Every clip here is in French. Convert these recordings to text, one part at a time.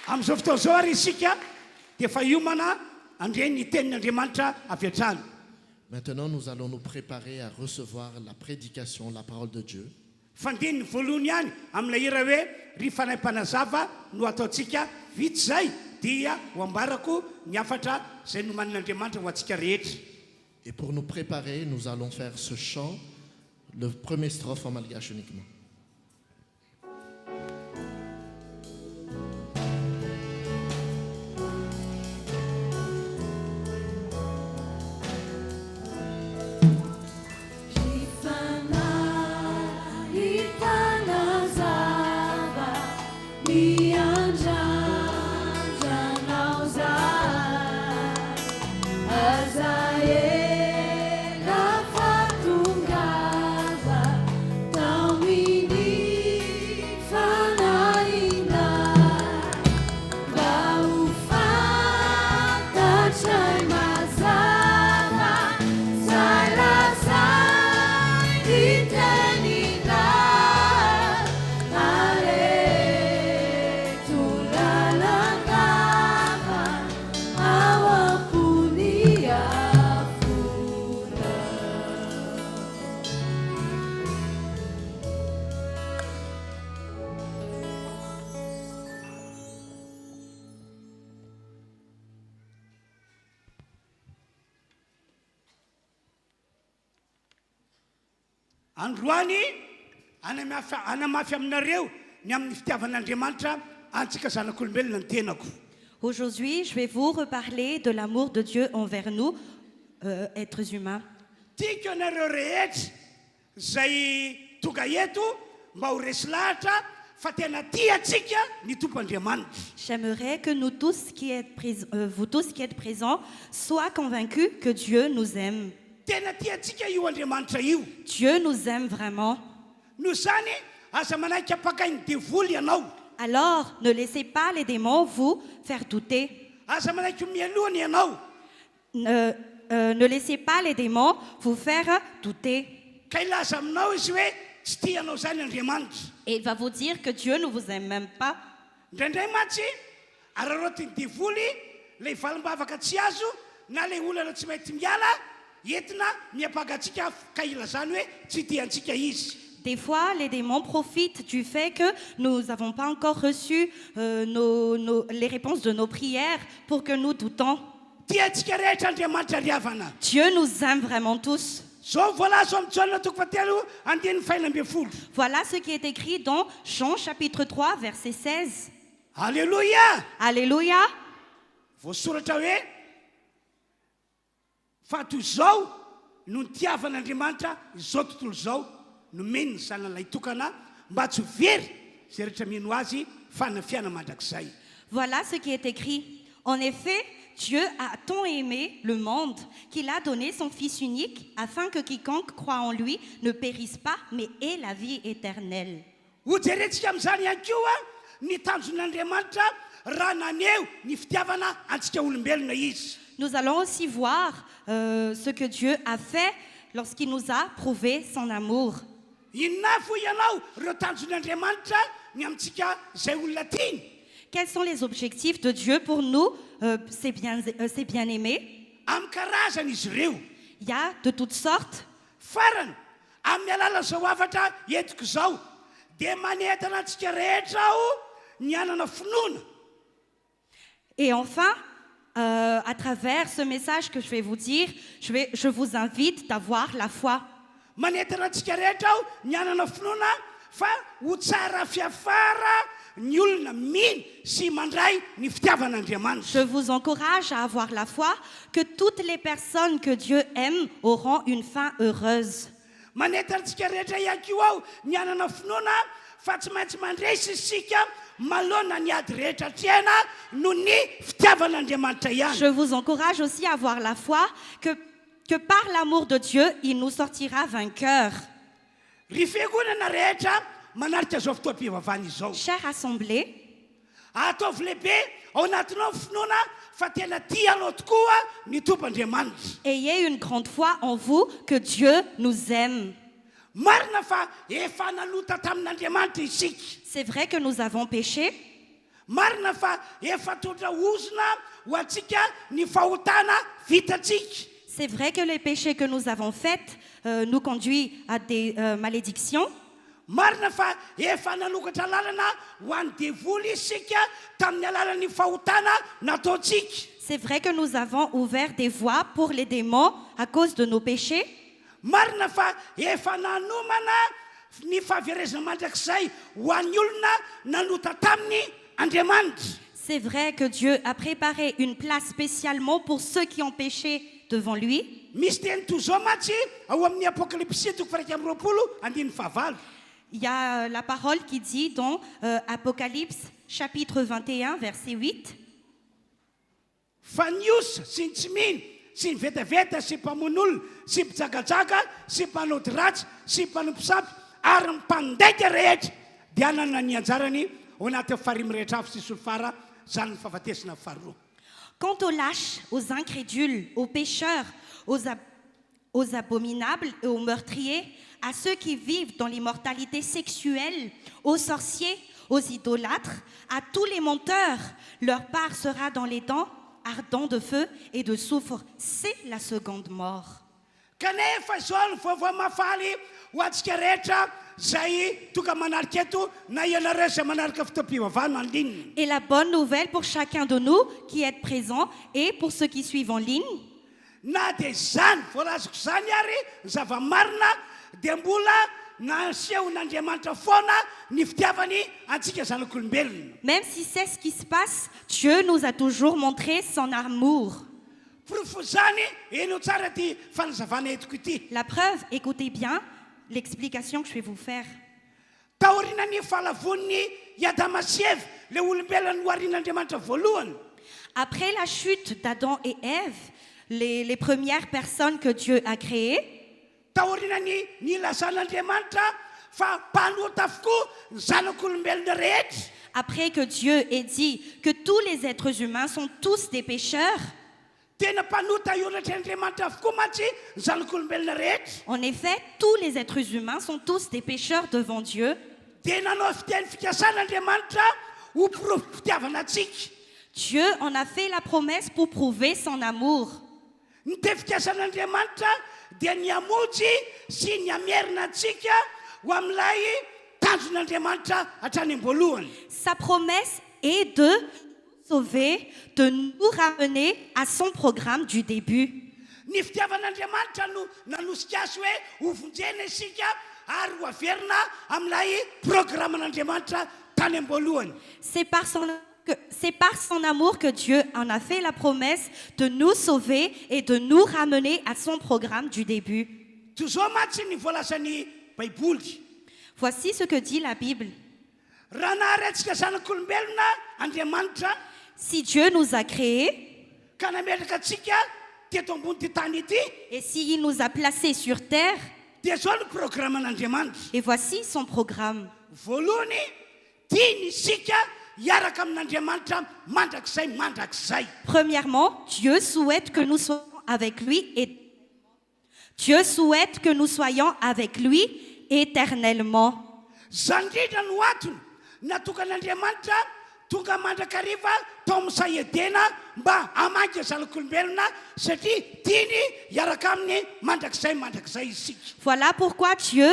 Amin'izao fotoana zao ary isika dia efa iomana andre ny tenin'Andriamanitra avy hatrany. Maintenant, nous allons nous préparer à recevoir la prédication, la parole de Dieu. Fandiny voalohany ihany amin'ilay hira hoe ry fanaim-panazava no ataontsika vitsy zay dia ho ambarako ny afatra zay nomanin'Andriamanitra ho antsika rehetra. Et pour nous préparer, nous allons faire ce chant, le premier strophe en malgache uniquement. Androany anamafy aminareo ny amin'ny fitiavan'Andriamanitra antsika zanak'olombelona ny tenako. Aujourd'hui, je vais vous reparler de l'amour de Dieu envers nous, êtres humains. Tiako anareo rehetra zay tonga eto mba ho resy lahatra fa tena tiantsika ny tompoandriamanitra. J'aimerais que nous tous vous tous qui êtes présents soient convaincus que Dieu nous aime. Tena tiantsika io Andriamanitra io. Dieu nous aime vraiment. Noho zany aza manaiky apakainy devoly ianao. Alors, ne laissez pas les démons vous faire douter. Aza manaiky mialohany ianao. Ne laissez pas les démons vous faire douter. Ka ilaza aminao izy hoe tsy tianao zany Andriamanitra. Et il va vous dire que Dieu ne vous aime même pas. Indraindray matsy ararotiny devoly le valim-bavaka tsy azo na le olana tsy mety miala entina miapagatsika ka ilazany hoe tsy tiantsika izy. Des fois, les démons profitent du fait que nous n'avons pas encore reçu les réponses de nos prières pour que nous doutons. Tiantsika rehetra Andriamanitra riavana. Dieu nous aime vraiment tous. Voilà ce qui est écrit dans Jean chapitre 3, verset 16. Alléluia. Alléluia. Voasoratra hoe fa toy zao no nitiavan'Andriamanitra izao tontolo zao nomeny ny zanany itokana mba tsy very zay rehetra mino azy fanafiana mandrakizay. Voilà ce qui est écrit. En effet, Dieu a tant aimé le monde qu'il a donné son Fils unique afin que quiconque croit en lui ne périsse pas mais ait la vie éternelle. Hojerentsika amin'izany ihany koa ny tanjon'Andriamanitra raha naneho ny fitiavana antsika olombelona izy. Nous allons aussi voir ce que Dieu a fait lorsqu'il nous a prouvé son amour. Inona fo ianao ireo tanjon'Andriamanitra ny amintsika izay olona tiany. Quels sont les objectifs de Dieu pour nous, ces bien-aimés? Amin'ny karazany izy ireo. Il y a de toutes sortes. Farany amin'ny alalan'izao afatra entiko izao dia manentana antsika rehetra aho ny anana finoana. Et enfin, à travers ce message que je vais vous dire, je vous invite d'avoir la foi. Manentana antsika rehetra aho ny anana finoana fa ho tsara fiafara ny olona miny sy mandray ny fitiavan'Andriamanitra. Je vous encourage à avoir la foi que toutes les personnes que Dieu aime auront une fin heureuse. Manentana antsika rehetra ihany koa aho ny anana finoana fa tsy maintsy mandresy isika malona ny ady rehetra tiana no ny fitiavan'Andriamanitra ihany. Je vous encourage aussi à avoir la foi que par l'amour de Dieu, il nous sortira vainqueurs. Ry fiangonana rehetra manarika zao fotoam-pivavahana izao. Chère assemblée, ataovy lehibe ao anatinao finoana fa tena tianao tokoa ny tompoandriamanitra. Ayez une grande foi en vous que Dieu nous aime. Marina fa efa nalota tamin'Andriamanitra isika. C'est vrai que nous avons péché. marina fa efa totra ozona ho antsika ny fahotana vitatsika. C'est vrai que les péchés que nous avons faits nous conduisent à des malédictions. Marina fa efa nanokatra lalana ho an'ny devoly isika tamin'ny alalan'ny fahotana nataontsika. C'est vrai que nous avons ouvert des voies pour les démons à cause de nos péchés. Marina fa efa nanomana ny fahaverezana mandrakizay ho an'ny olona nanota taminy Andriamanitra. C'est vrai que Dieu a préparé une place spécialement pour ceux qui ont péché devant lui. Misy teny toy zao matsy ao amin'ny Apocalypse 2:20. Il y a la parole qui dit dans Apocalypse chapitre 21 verset 8. Fa ny osa sy ny tsy mino sy ny vetaveta sy mpamon'olona sy mpijagajaga sy mpanody ratsy sy mpanompisapy ary ny mpandaika rehetra dia anana ny anjarany ao anaty farimy rehetra avy sy solofara zany ny fahafatesana faharoa. Quant aux lâches, aux incrédules, aux pécheurs, aux abominables et aux meurtriers, à ceux qui vivent dans l'immortalité sexuelle, aux sorciers, aux idolâtres, à tous les menteurs, leur part sera dans les dents ardents de feu et de soufre. C'est la seconde mort. Kanefa zao ny vaovao mafaly ho antsika rehetra zay toka manarika eto na ianareo zay manaraka fitopim-bavano en ligne. Et la bonne nouvelle pour chacun de nous qui est présent et pour ceux qui suivent en ligne, Na dia zany voalazoko zany ary ny zava-marina dia mbola nasehon'Andriamanitra foana ny fitiavany antsika zanak'olombelona. même si c'est ce qui se passe, Dieu nous a toujours montré son amour. Porofo zany eno tsara ty fanazavana etiko ity. La preuve, écoutez bien l'explication que je vais vous faire. Taorinany fahalavon'ny Adama sy Eva, le olombelona noharian'Andriamanitra voalohany. Après la chute d'Adam et Ève, les premières personnes que Dieu a créées, Taorinany nilazan'Andriamanitra fa mpanota avokoa ny zanak'olombelona rehetra. après que Dieu ait dit que tous les êtres humains sont tous des pécheurs, Tena mpanota ionatr'Andriamanitra avokoa mantsy ny zanak'olombelona rehetra. en effet, tous les êtres humains sont tous des pécheurs devant Dieu. Dia nanao fiteny fikasan'Andriamanitra ho fitiavana antsika. Dieu en a fait la promesse pour prouver son amour. Ny te-fikasan'Andriamanitra dia ny amotsy sy ny amerina antsika ho amin'ilay tanjon'Andriamanitra hatrany am-boalohany. Sa promesse est de sauver, de nous ramener à son programme du début. Ny fitiavan'Andriamanitra no nanosika azy hoe ho vonjena isika ary ho averina amin'ilay programman'Andriamanitra tany am-boalohany. C'est par son amour que Dieu en a fait la promesse de nous sauver et de nous ramener à son programme du début. Toy zao matsy ny voalazan'ny Baiboly. Voici ce que dit la Bible. Raha nahary antsika zanak'olombelona Andriamanitra Si Dieu nous a créés ka nametraka antsika teto ambony ty tany ity, et s'il nous a placés sur terre, dia zao ny programman'Andriamanitra. et voici son programme. Voalohany, tiany isika hiaraka amin'Andriamanitra mandrakizay. Premièrement, Dieu souhaite que nous soyons avec lui et Dieu souhaite que nous soyons avec lui éternellement. Zany indrindra no antony natokan'Andriamanitra tonga mandrakariva tao amin'ny saedena mba hamangy zanak'olombelona satria tiany hiaraka amin'ny mandrakizay isika. Voilà pourquoi Dieu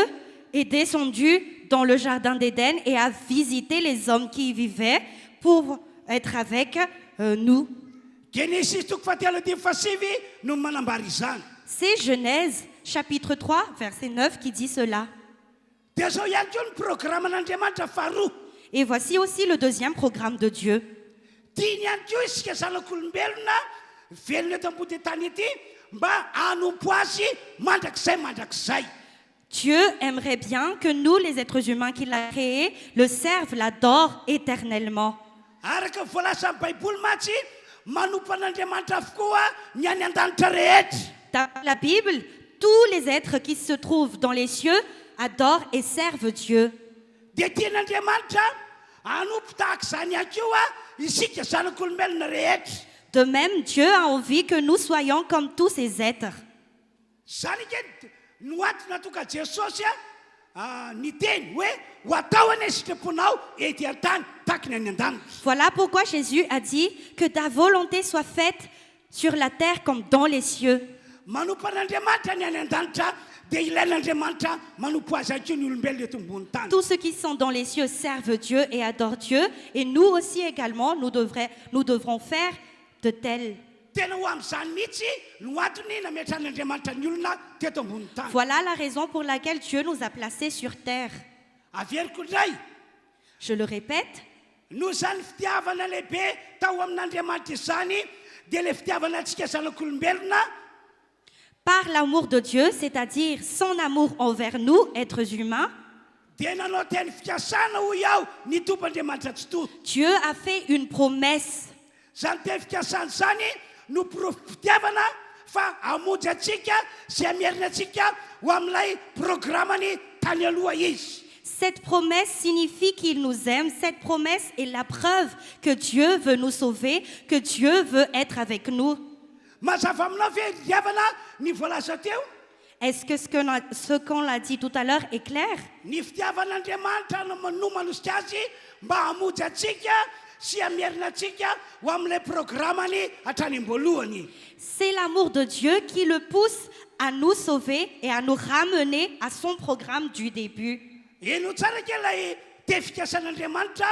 est descendu dans le jardin d'Éden et a visité les hommes qui y vivaient pour être avec nous. Genesis 3:7 no manambara izany. C'est Genèse chapitre 3 verset 9 qui dit cela. Dia zao ihany koa ny programman'Andriamanitra faharoa. Et voici aussi le deuxième programme de Dieu. Tiany ihany koa isika zanak'olombelona velona eto ambony tany ity mba hanompo azy mandrakizay. Dieu aimerait bien que nous, les êtres humains qu'il a créés, le servent, l'adorent éternellement. Araka voalaza amin'ny Baiboly matsy manompo an'Andriamanitra avokoa ny any an-danitra rehetra. Dans la Bible, tous les êtres qui se trouvent dans les cieux adorent et servent Dieu. Dia tian'Andriamanitra hanompo tahaka izany ihany koa isika zanak'olombelona rehetra. De même, Dieu a envie que nous soyons comme tous ces êtres. Zany ike no antony natoka Jesosy ny teny hoe ho atao ane sitraponao ety an-tany takiny any an-danitra. Voilà pourquoi Jésus a dit que ta volonté soit faite sur la terre comme dans les cieux. Manompo an'Andriamanitra ny any an-danitra dia ilain'Andriamanitra manompo azy akeo ny olombelona eto ambony tany. Tous ceux qui sont dans les cieux servent Dieu et adorent Dieu. Et nous aussi également, nous devrons faire de tels. Tena ho amin'izany mihitsy no antony nametran'Andriamanitra ny olona teto ambony tany. Voilà la raison pour laquelle Dieu nous a placés sur terre. Averiko indray, Je le répète, no zany fitiavana lehibe tao amin'Andriamanitra izany dia le fitiavana antsika zanak'olombelona par l'amour de Dieu, c'est-à-dire son amour envers nous, êtres humains, dia nanao teny fikasana ho iaho ny tompon'Andriamanitra tsy toto. Dieu a fait une promesse. Zany teny fikasana zany no fitiavana fa hamonjy atsika sy hamerina atsika ho amin'ilay programmany tany aloha izy. Cette promesse signifie qu'il nous aime. Cette promesse est la preuve que Dieu veut nous sauver, que Dieu veut être avec nous. Mazava aminao ve fitiavana ny voalaza teo? Est-ce que ce qu'on a dit tout à l'heure est clair? Ny fitiavan'Andriamanitra no manosika azy mba hamonjy atsika sy hamerina atsika ho amin'ilay programmany hatrany am-boalohany. C'est l'amour de Dieu qui le pousse à nous sauver et à nous ramener à son programme du début. Eno tsara ke lay te fikasan'Andriamanitra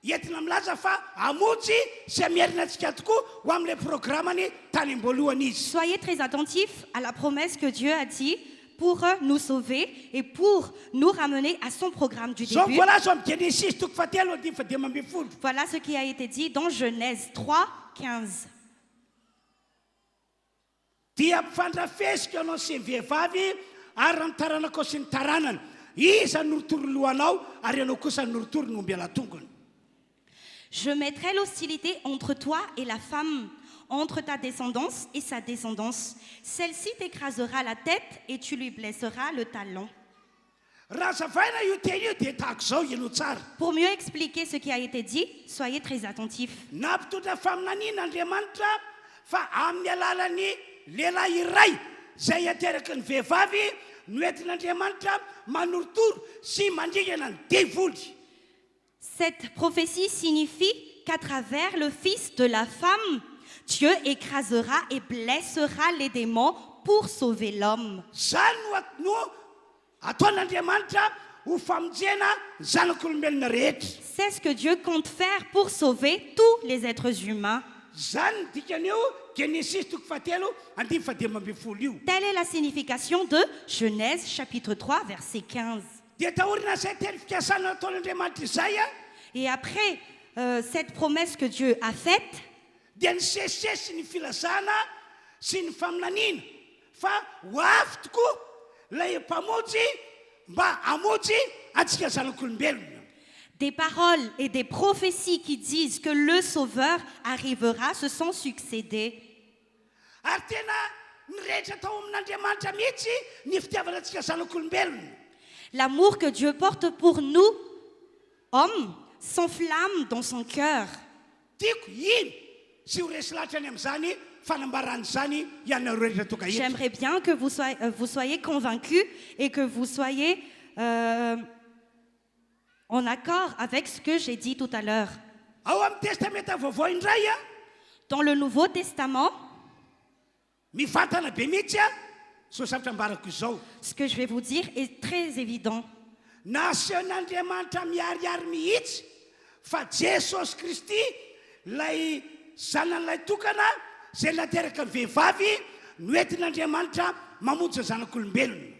entina milaza fa hamonjy sy hamerina atsika tokoa ho amin'ilay programmany tany am-boalohany izy. Soyez très attentifs à la promesse que Dieu a dit pour nous sauver et pour nous ramener à son programme du Zao début. voalaza amin'ny Genesis toko fahatelo andimy fadimy ambin'ny folo. Voilà ce qui a été dit dans Genèse 3, 15. Dia mpifandrafesika anao sy ny vehivavy ary ny taranako sy ny taranana. Iza norotoro lohanao ary ianao kosa norotoro ny omby alatongony. Je mettrai l'hostilité entre toi et la femme, entre ta descendance et sa descendance. Celle-ci t'écrasera la tête et tu lui blesseras le talon. Raha zavaina io teny io dia tahako zao ianao tsara. Pour mieux expliquer ce qui a été dit, soyez très attentifs. Nampitondra faminanian'Andriamanitra fa amin'ny alalan'ny lehilahy iray izay ateraky ny vehivavy no entin'Andriamanitra manorotoro sy mandringana ny devoly. Cette prophétie signifie qu'à travers le Fils de la femme, Dieu écrasera et blessera les démons pour sauver l'homme. Zany no ataon'Andriamanitra ho famonjena ny zanak'olombelona rehetra. C'est ce que Dieu compte faire pour sauver tous les êtres humains. Zany dikan'io Genesis toko fahatelo andimy fadimy ambin'ny folo io. Telle est la signification de Genèse chapitre 3 verset 15. Dia tahorina izay teny fikasana nataon'Andriamanitra izay a Et après cette promesse que Dieu a faite, dia ny sesisesy sy ny filazana sy ny faminaniana fa ho avy tokoa lay mpamonjy mba hamonjy antsika zanak'olombelona. des paroles et des prophéties qui disent que le Sauveur arrivera se sont succédées. Ary tena nirehitra tao amin'Andriamanitra mihitsy ny fitiavana antsika zanak'olombelona. L'amour que Dieu porte pour nous, hommes, s'enflamme dans son cœur. Tiako iny sy ho resy lahatra any amin'izany fanambaran'izany ianareo rehetra toka eto. J'aimerais bien que vous soyez convaincus et que vous soyez en accord avec ce que j'ai dit tout à l'heure. Ao amin'ny testamenta vaovao indray a Dans le Nouveau Testament, mivantana be mihitsy a so zavatra ambarako izao. ce que je vais vous dire est très évident. Nasehon'Andriamanitra miharihary mihitsy fa Jesosy Kristy lay zanan'ilay tokana izay nateraka ny vehivavy no entin'Andriamanitra mamonjy ny zanak'olombelona.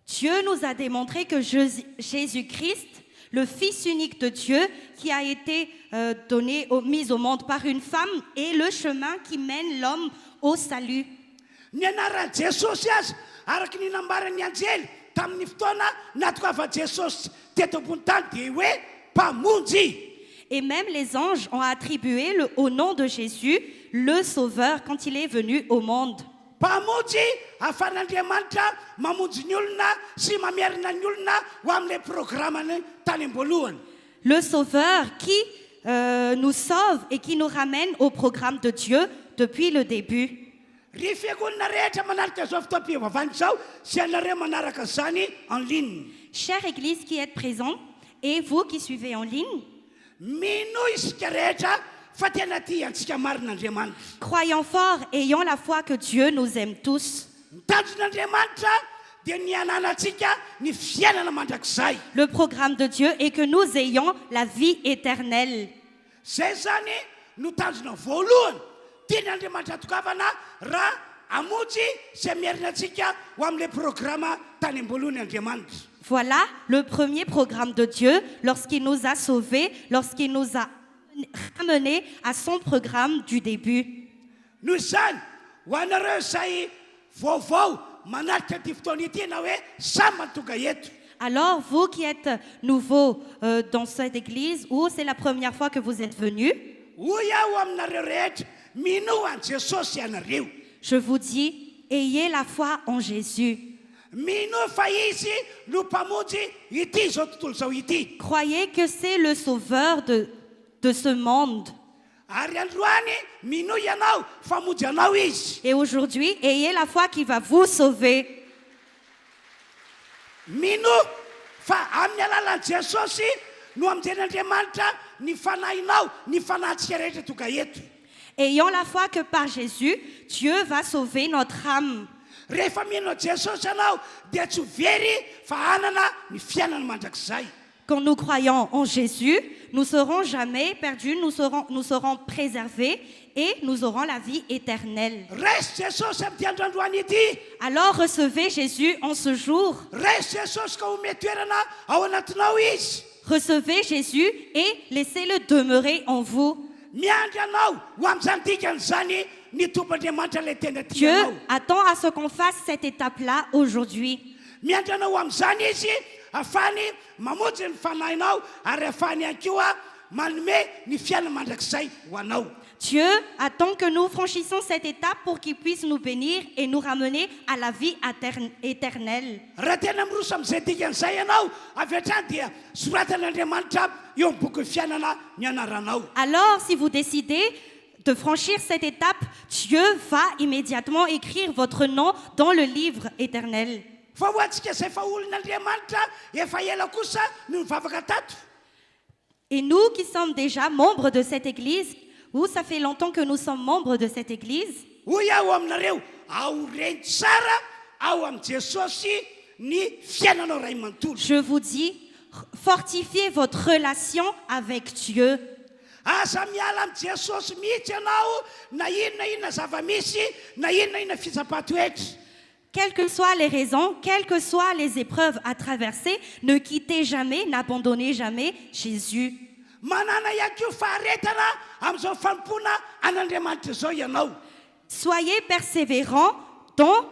Dieu nous a démontré que Jésus-Christ, le Fils unique de Dieu, qui a été mis au monde par une femme, est le chemin qui mène l'homme au salut. Ny anaran'i Jesosy azy araky ny nambaran'ny anjely tamin'ny fotoana natokava Jesosy teto ambony tany dia hoe mpamonjy. Et même les anges ont attribué au nom de Jésus, le Sauveur, quand il est venu au monde. Mpamonjy ahafahan'Andriamanitra mamonjy ny olona sy mamerina ny olona ho amin'ilay programmany tany am-boalohany. Le Sauveur qui nous sauve et qui nous ramène au programme de Dieu depuis le début. ry fiangonana rehetra manaraka zao fotoam-pivavahana zao sy anareo manaraka zany en ligne. Chère Église qui êtes présente et vous qui suivez en ligne, mino isika rehetra fa tena ty antsika marin'Andriamanitra. croyons fort, ayons la foi que Dieu nous aime tous. Ny tanjon'Andriamanitra dia ny ananantsika ny fiainana mandrakizay. Le programme de Dieu est que nous ayons la vie éternelle. Zay zany no tanjona voalohany tian'Andriamanitra atokavana raha amonjy zay miarina antsika ho amin'ilay programma tany am-boalohany Andriamanitra. Voilà le premier programme de Dieu lorsqu'il nous a sauvés, lorsqu'il nous a ramenés à son programme du début. Noho izany ho anareo zay vaovao manaritra ty fotoana ity na hoe samy matonga eto. Alors, vous qui êtes nouveaux dans cette église, ou c'est la première fois que vous êtes venus, hoy aho aminareo rehetra mino an Jesosy ianareo. je vous dis, ayez la foi en Jésus. Mino fa izy no mpamonjy ity zao tontolo zao ity. Croyez que c'est le sauveur de ce monde. Ary androany mino ianao famonjy anao izy. Et aujourd'hui, ayez la foi qui va vous sauver. Mino fa amin'ny alalan'i Jesosy no amin'Andriamanitra ny fanahinao ny fanahintsika rehetra tonga eto. Ayons la foi que par Jésus, Dieu va sauver notre âme. Rehefa mino Jesosy ianao dia tsy ho very fa hanana ny fiainana mandrakizay. Quand nous croyons en Jésus, nous ne serons jamais perdus, nous serons préservés et nous aurons la vie éternelle. Resy Jesosy amin'ity androandroany ity. Alors recevez Jésus en ce jour. Resy Jesosy ka omey toerana ao anatinao izy. Recevez Jésus et laissez-le demeurer en vous. Miandry anao ho amin'izany dikan'izany ny tompon'Andriamanitra ilay tena Dieu tianao. attend à ce qu'on fasse cette étape-là aujourd'hui. Miandry anao ho amin'izany izy ahafahany mamonjy ny fanahinao ary ahafahany ihany koa manome ny fiainana mandrakizay ho anao. Dieu attend que nous franchissions cette étape pour qu'il puisse nous bénir et nous ramener à la vie éternelle. Raha tena miroso amin'izay dikan'izay ianao avy hatrany dia soratan'Andriamanitra eo amin'ny boky fiainana ny anaranao. Alors, si vous décidez de franchir cette étape, Dieu va immédiatement écrire votre nom dans le livre éternel. Fa ho antsika izay fa olon'Andriamanitra efa ela kosa no mivavaka tato. Et nous qui sommes déjà membres de cette église, ou ça fait longtemps que nous sommes membres de cette église, Hoy aho aminareo ao reny tsara ao amin'i Jesosy ny fiainanao ray manontolo. je vous dis, fortifiez votre relation avec Dieu. Asa miala amin'i Jesosy mihitsy ianao na inona zava-misy na inona fitsapan-toetra. Quelles que soient les raisons, quelles que soient les épreuves à traverser, ne quittez jamais, n'abandonnez jamais Jésus. Manana ihany koa faharetana amin'izao fanompoana an'Andriamanitra zao ianao. Soyez persévérants dans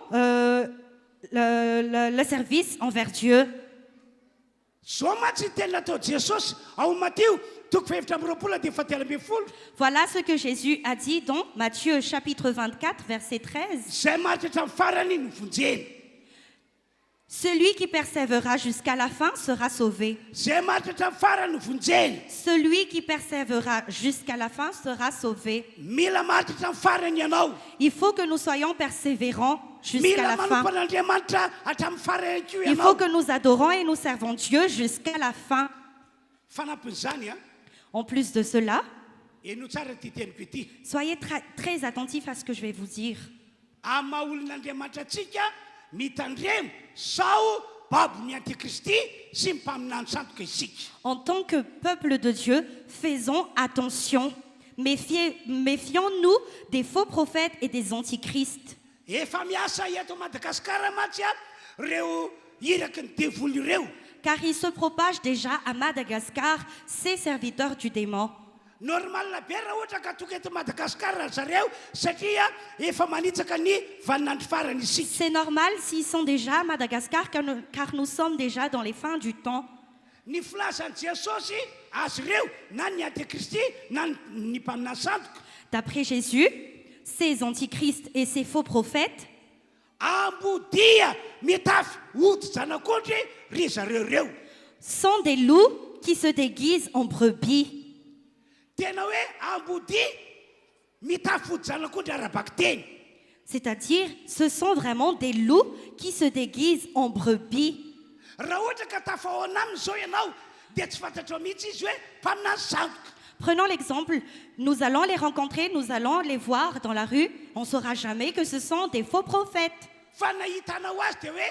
le service envers Dieu. Zao mantsy teny natao Jesosy ao Matteo toko fahefatra amby roapolo dia fahatelo ambin'ny folo. Voilà ce que Jésus a dit dans Matthieu chapitre 24, verset 13. Zay maritra hatramin'ny farany ny vonjeny. Celui qui persévérera jusqu'à la fin sera sauvé. Zay maritra hatramin'ny farany ny vonjeny. Celui qui persévérera jusqu'à la fin sera sauvé. Mila maritra hatramin'ny farany ianao. Il faut que nous soyons persévérants jusqu'à Mila la fin. manompo an'Andriamanitra hatramin'ny farany koa Il faut ianao. que nous adorons et nous servons Dieu jusqu'à la fin. Fanampon'izany a En plus de cela, eno tsara ty teniko ity. soyez très attentifs à ce que je vais vous dire. Amin'ny maha olon'Andriamanitra antsika mitandremo sao babon'ny antikristy sy ny mpaminany sandoka isika. En tant que peuple de Dieu, faisons attention. Méfions-nous des faux prophètes et des antichrists. Efa miasa eto Madagasikara mantsy a reo iraky ny devoly ireo. Car ils se propagent déjà à Madagascar, ces serviteurs du démon. Normal be raha ohatra ka tonga eto Madagasikara zareo satria efa manitsaka ny vaninandro farany isika. C'est normal s'ils sont déjà à Madagascar, car nous sommes déjà dans les fins du temps. Ny filazan'i Jesosy azy ireo na ny antikristy na ny mpaminany sandoka D'après Jésus, ces antichrists et ces faux prophètes ambodia mitafy ody zanak'ondry ry zareo reo. sont des loups qui se déguisent en brebis. Tena hoe ambody mitafy ody zanak'ondry arabaky teny. C'est-à-dire, ce sont vraiment des loups qui se déguisent en brebis. Raha ohatra ka tafahoana am'izao ianao dia tsy fantatrao mihitsy izy hoe mpaminany sandoka. Prenons l'exemple, nous allons les rencontrer, nous allons les voir dans la rue. On ne saura jamais que ce sont des faux prophètes. Fa nahitanao azy dia hoe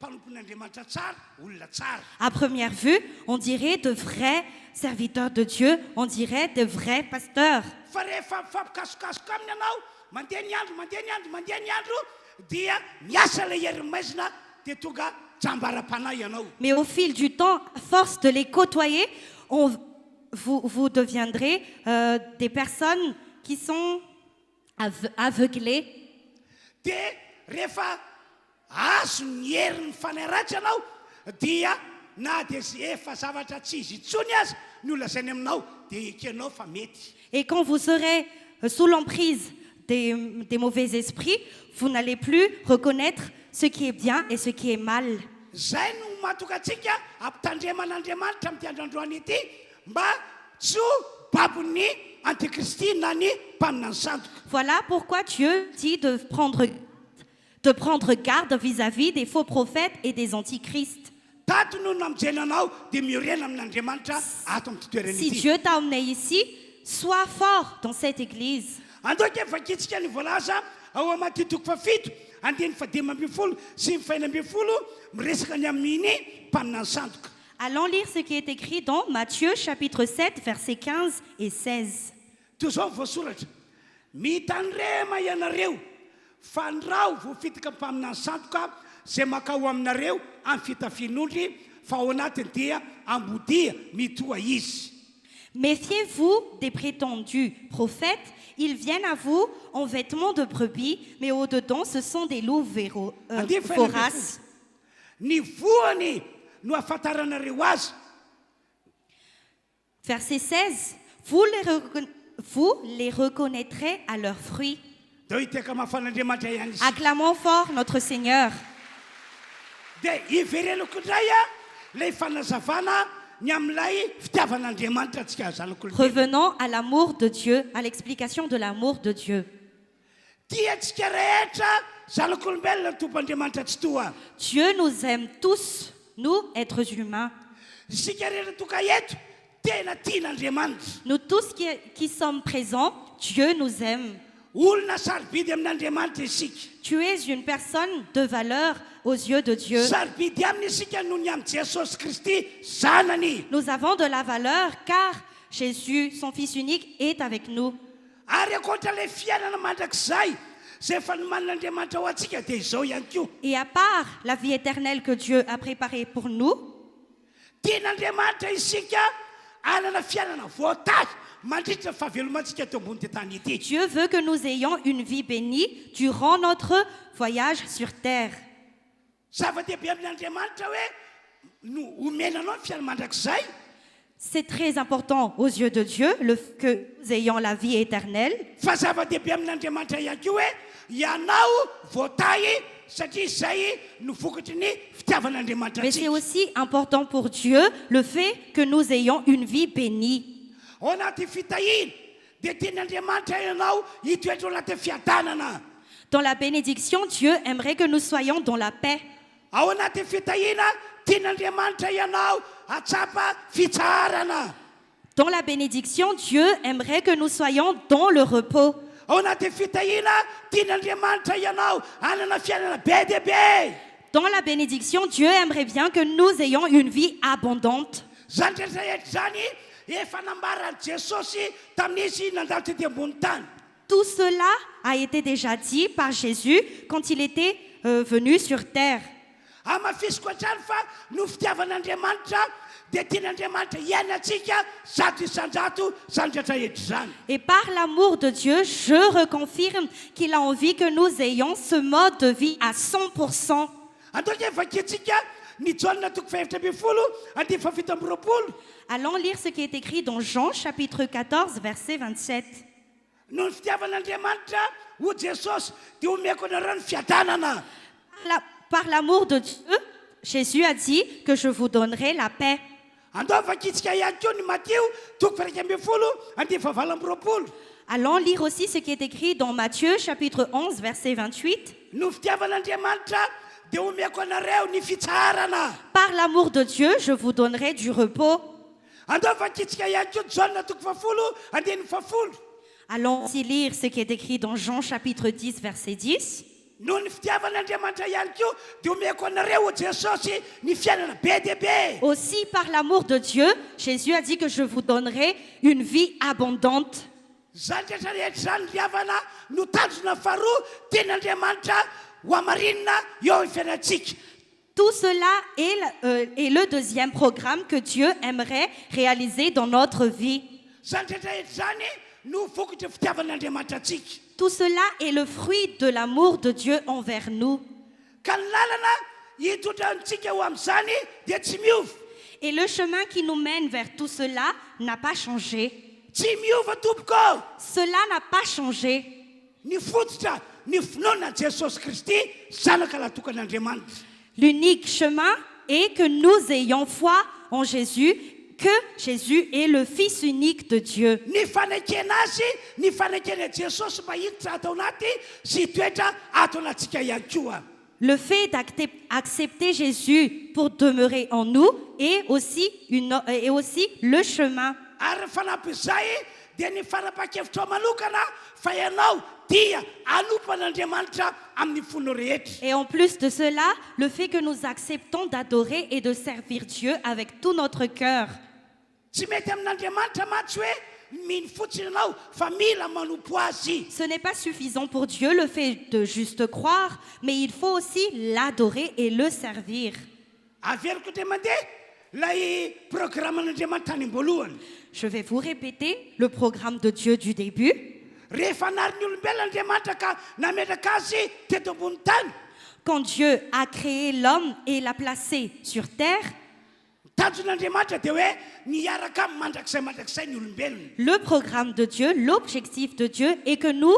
mpanompon'Andriamanitra tsara, olona tsara. À première vue, on dirait de vrais serviteurs de Dieu, on dirait de vrais pasteurs. Fa rehefa mifampikasokasoka aminy ianao mandeha ny andro mandeha ny andro dia miasa ilay herinmaizina dia tonga tsambaram-panahy ianao. Mais au fil du temps, à force de les côtoyer, vous deviendrez des personnes qui sont aveuglées. Dia rehefa azo ny herin'ny fanahy ratsy ianao dia na dia efa zavatra tsy izy intsony azy ny olazainy aminao dia ekenao fa mety. Et quand vous serez sous l'emprise des mauvais esprits, vous n'allez plus reconnaître ce qui est bien et ce qui est mal. Zay no mahatonga antsika ampitandreman'Andriamanitra amin'ity androandroany ity mba tsy ho babon'ny antikristy na ny mpaminany sandoka. Voilà pourquoi Dieu dit de prendre garde vis-à-vis des faux prophètes et des antichrists. Tato no namijena anao dia miorena amin'Andriamanitra ato amin'ity toerana Si ity. Dieu t'a emmené ici, sois fort dans cette église. Andoika vakitsika ny voalaza ao anaty toko fafito andeny fadimy ambin'ny folo sy ny faina ambin'ny folo miresaka ny amin'ny mpaminany sandoka. Allons lire ce qui est écrit dans Matthieu chapitre 7, versets 15 et 16. Toy izao ny voasoratra mitandrema ianareo fa ndrao voafitaka mpaminany sandoka zay makao aminareo amin'ny fitafian'ondry fa ao anatiny dia ambodia mitoa izy. Méfiez-vous des prétendus prophètes. Ils viennent à vous en vêtements de brebis, mais au-dedans, ce sont des loups voraces. Ny voany no ahafantaranareo azy. Verset 16. Vous les reconnaîtrez à leurs fruits. Dia hiteka mahafan'Andriamanitra ihany izy. Acclamons fort notre Seigneur. Dia iverelako indray ilay fanazavana ny amin'ilay fitiavan'Andriamanitra antsika zanak'olombelona. Revenons à l'amour de Dieu, à l'explication de l'amour de Dieu. Tiantsika rehetra zanak'olombelona ny tompon'Andriamanitra tsy toa. Dieu nous aime tous, nous, êtres humains. Isika rehetra toka eto tena tian'Andriamanitra. Nous tous qui sommes présents, Dieu nous aime. Olona sarobidy amin'Andriamanitra isika. Tu es une personne de valeur aux yeux de Dieu. Sarobidy aminy isika noho ny amin'ny Jesosy Kristy zanany. Nous avons de la valeur car Jésus, son Fils unique, est avec nous. Ary ankoatra'ilay fiainana mandrakizay zay efa nomanin'Andriamanitra ho antsika dia izao ihany koa. Et à part la vie éternelle que Dieu a préparée pour nous, Tian'Andriamanitra isika anana fiainana voatasy mandritra fahavelomantsika eto ambony tany ity. Dieu veut que nous ayons une vie bénie durant notre voyage sur terre. Zava-dehibe amin'Andriamanitra hoe no omenanao ny fiainana mandrakizay. C'est très important aux yeux de Dieu que nous ayons la vie éternelle. Fa zava-dehibe amin'Andriamanitra ihany koa hoe ianao voatahy satria izay no vokatry ny fitiavan'Andriamanitra Mais c'est antsika. aussi important pour Dieu le fait que nous ayons une vie bénie. Ao anaty fitahina dia tian'Andriamanitra ianao hitoetra ao anaty fiadanana. Dans la bénédiction, Dieu aimerait que nous soyons dans la paix. Ao anaty fitahina tian'Andriamanitra ianao atsapa fitsarana. Dans la bénédiction, Dieu aimerait que nous soyons dans le repos. Ao anaty fitahina tian'Andriamanitra ianao hanana fiainana be dia be. Dans la bénédiction, Dieu aimerait bien que nous ayons une vie abondante. Zany rehetra zany efa nambarany Jesosy tamin'izy nandalo tety ambony tany. Tout cela a été déjà dit par Jésus quand il était venu sur terre. Amafisiko hatrany fa no fitiavan'Andriamanitra dia tian'Andriamanitra iainantsika zato isan-jato zany rehetra hetra zany. Et par l'amour de Dieu, je reconfirme qu'il a envie que nous ayons ce mode de vie à 100%. Antoka evakentsika ny Jaona toko faefatra ambin'ny folo andiny fafito amby roapolo. Allons lire ce qui est écrit dans Jean chapitre 14, verset 27. No ny fitiavan'Andriamanitra ho Jesosy dia omeko anareo ny fiadanana. Par l'amour de Dieu, Jésus a dit que je vous donnerai la paix. Andao vakitsika ihany koa ny Matteo toko fairaiky ambin'ny folo andiny fahavalo amby roapolo. Allons lire aussi ce qui est écrit dans Matthieu chapitre 11 verset 28. No fitiavan'Andriamanitra dia omeko anareo ny fitsarana. Par l'amour de Dieu, je vous donnerai du repos. Andao fakitsika ihany koa Jaona toko fafolo andeny fafolo. Allons aussi lire ce qui est écrit dans Jean chapitre 10 verset 10. Noho ny fitiavan'Andriamanitra ihany koa dia omeko anareo o Jesosy ny fiainana be dia be. Aussi par l'amour de Dieu, Jésus a dit que je vous donnerai une vie abondante. Zany rehetrarehetra zany ry havana no tanjona faharoa ten'Andriamanitra ho amarinina eo amin'ny fiainantsika. Tout cela est le deuxième programme que Dieu aimerait réaliser dans notre vie. Zany rehetrarehetra zany no vokatra fitiavan'Andriamanitra antsika. Tout cela est le fruit de l'amour de Dieu envers nous. Ka ny lalana hitondrantsika ho amin'izany dia tsy miova. Et le chemin qui nous mène vers tout cela n'a pas changé. Tsy miova tompoko. Cela n'a pas changé. Ny fototra ny finoana Jesosy Kristy zanaka natokan'Andriamanitra. L'unique chemin est que nous ayons foi en Jésus, que Jésus est le Fils unique de Dieu. Ny fanekena azy, ny fanekena Jesosy mba hiditra atao anaty sy toetra ato anatsika ihany koa. Le fait d'accepter Jésus pour demeurer en nous est aussi le chemin. Ary fanampy izay dia ny fanapahan-kevitra manokana fa ianao dia anompan'Andriamanitra amin'ny fony rehetra. Et en plus de cela, le fait que nous acceptons d'adorer et de servir Dieu avec tout notre cœur. Tsy mety amin'Andriamanitra mantsy hoe mino fotsiny ianao fa mila manompo azy. Ce n'est pas suffisant pour Dieu le fait de juste croire, mais il faut aussi l'adorer et le servir. Averiko dia mandeha ilay programman'Andriamanitra tany am-boalohany. Je vais vous répéter le programme de Dieu du début. Rehefa nary ny olombelona Andriamanitra ka nametraka azy teto ambony tany. Quand Dieu a créé l'homme et l'a placé sur terre, Tanjon'Andriamanitra dia hoe niaraka mandrakizay ny olombelona. le programme de Dieu, l'objectif de Dieu est que nous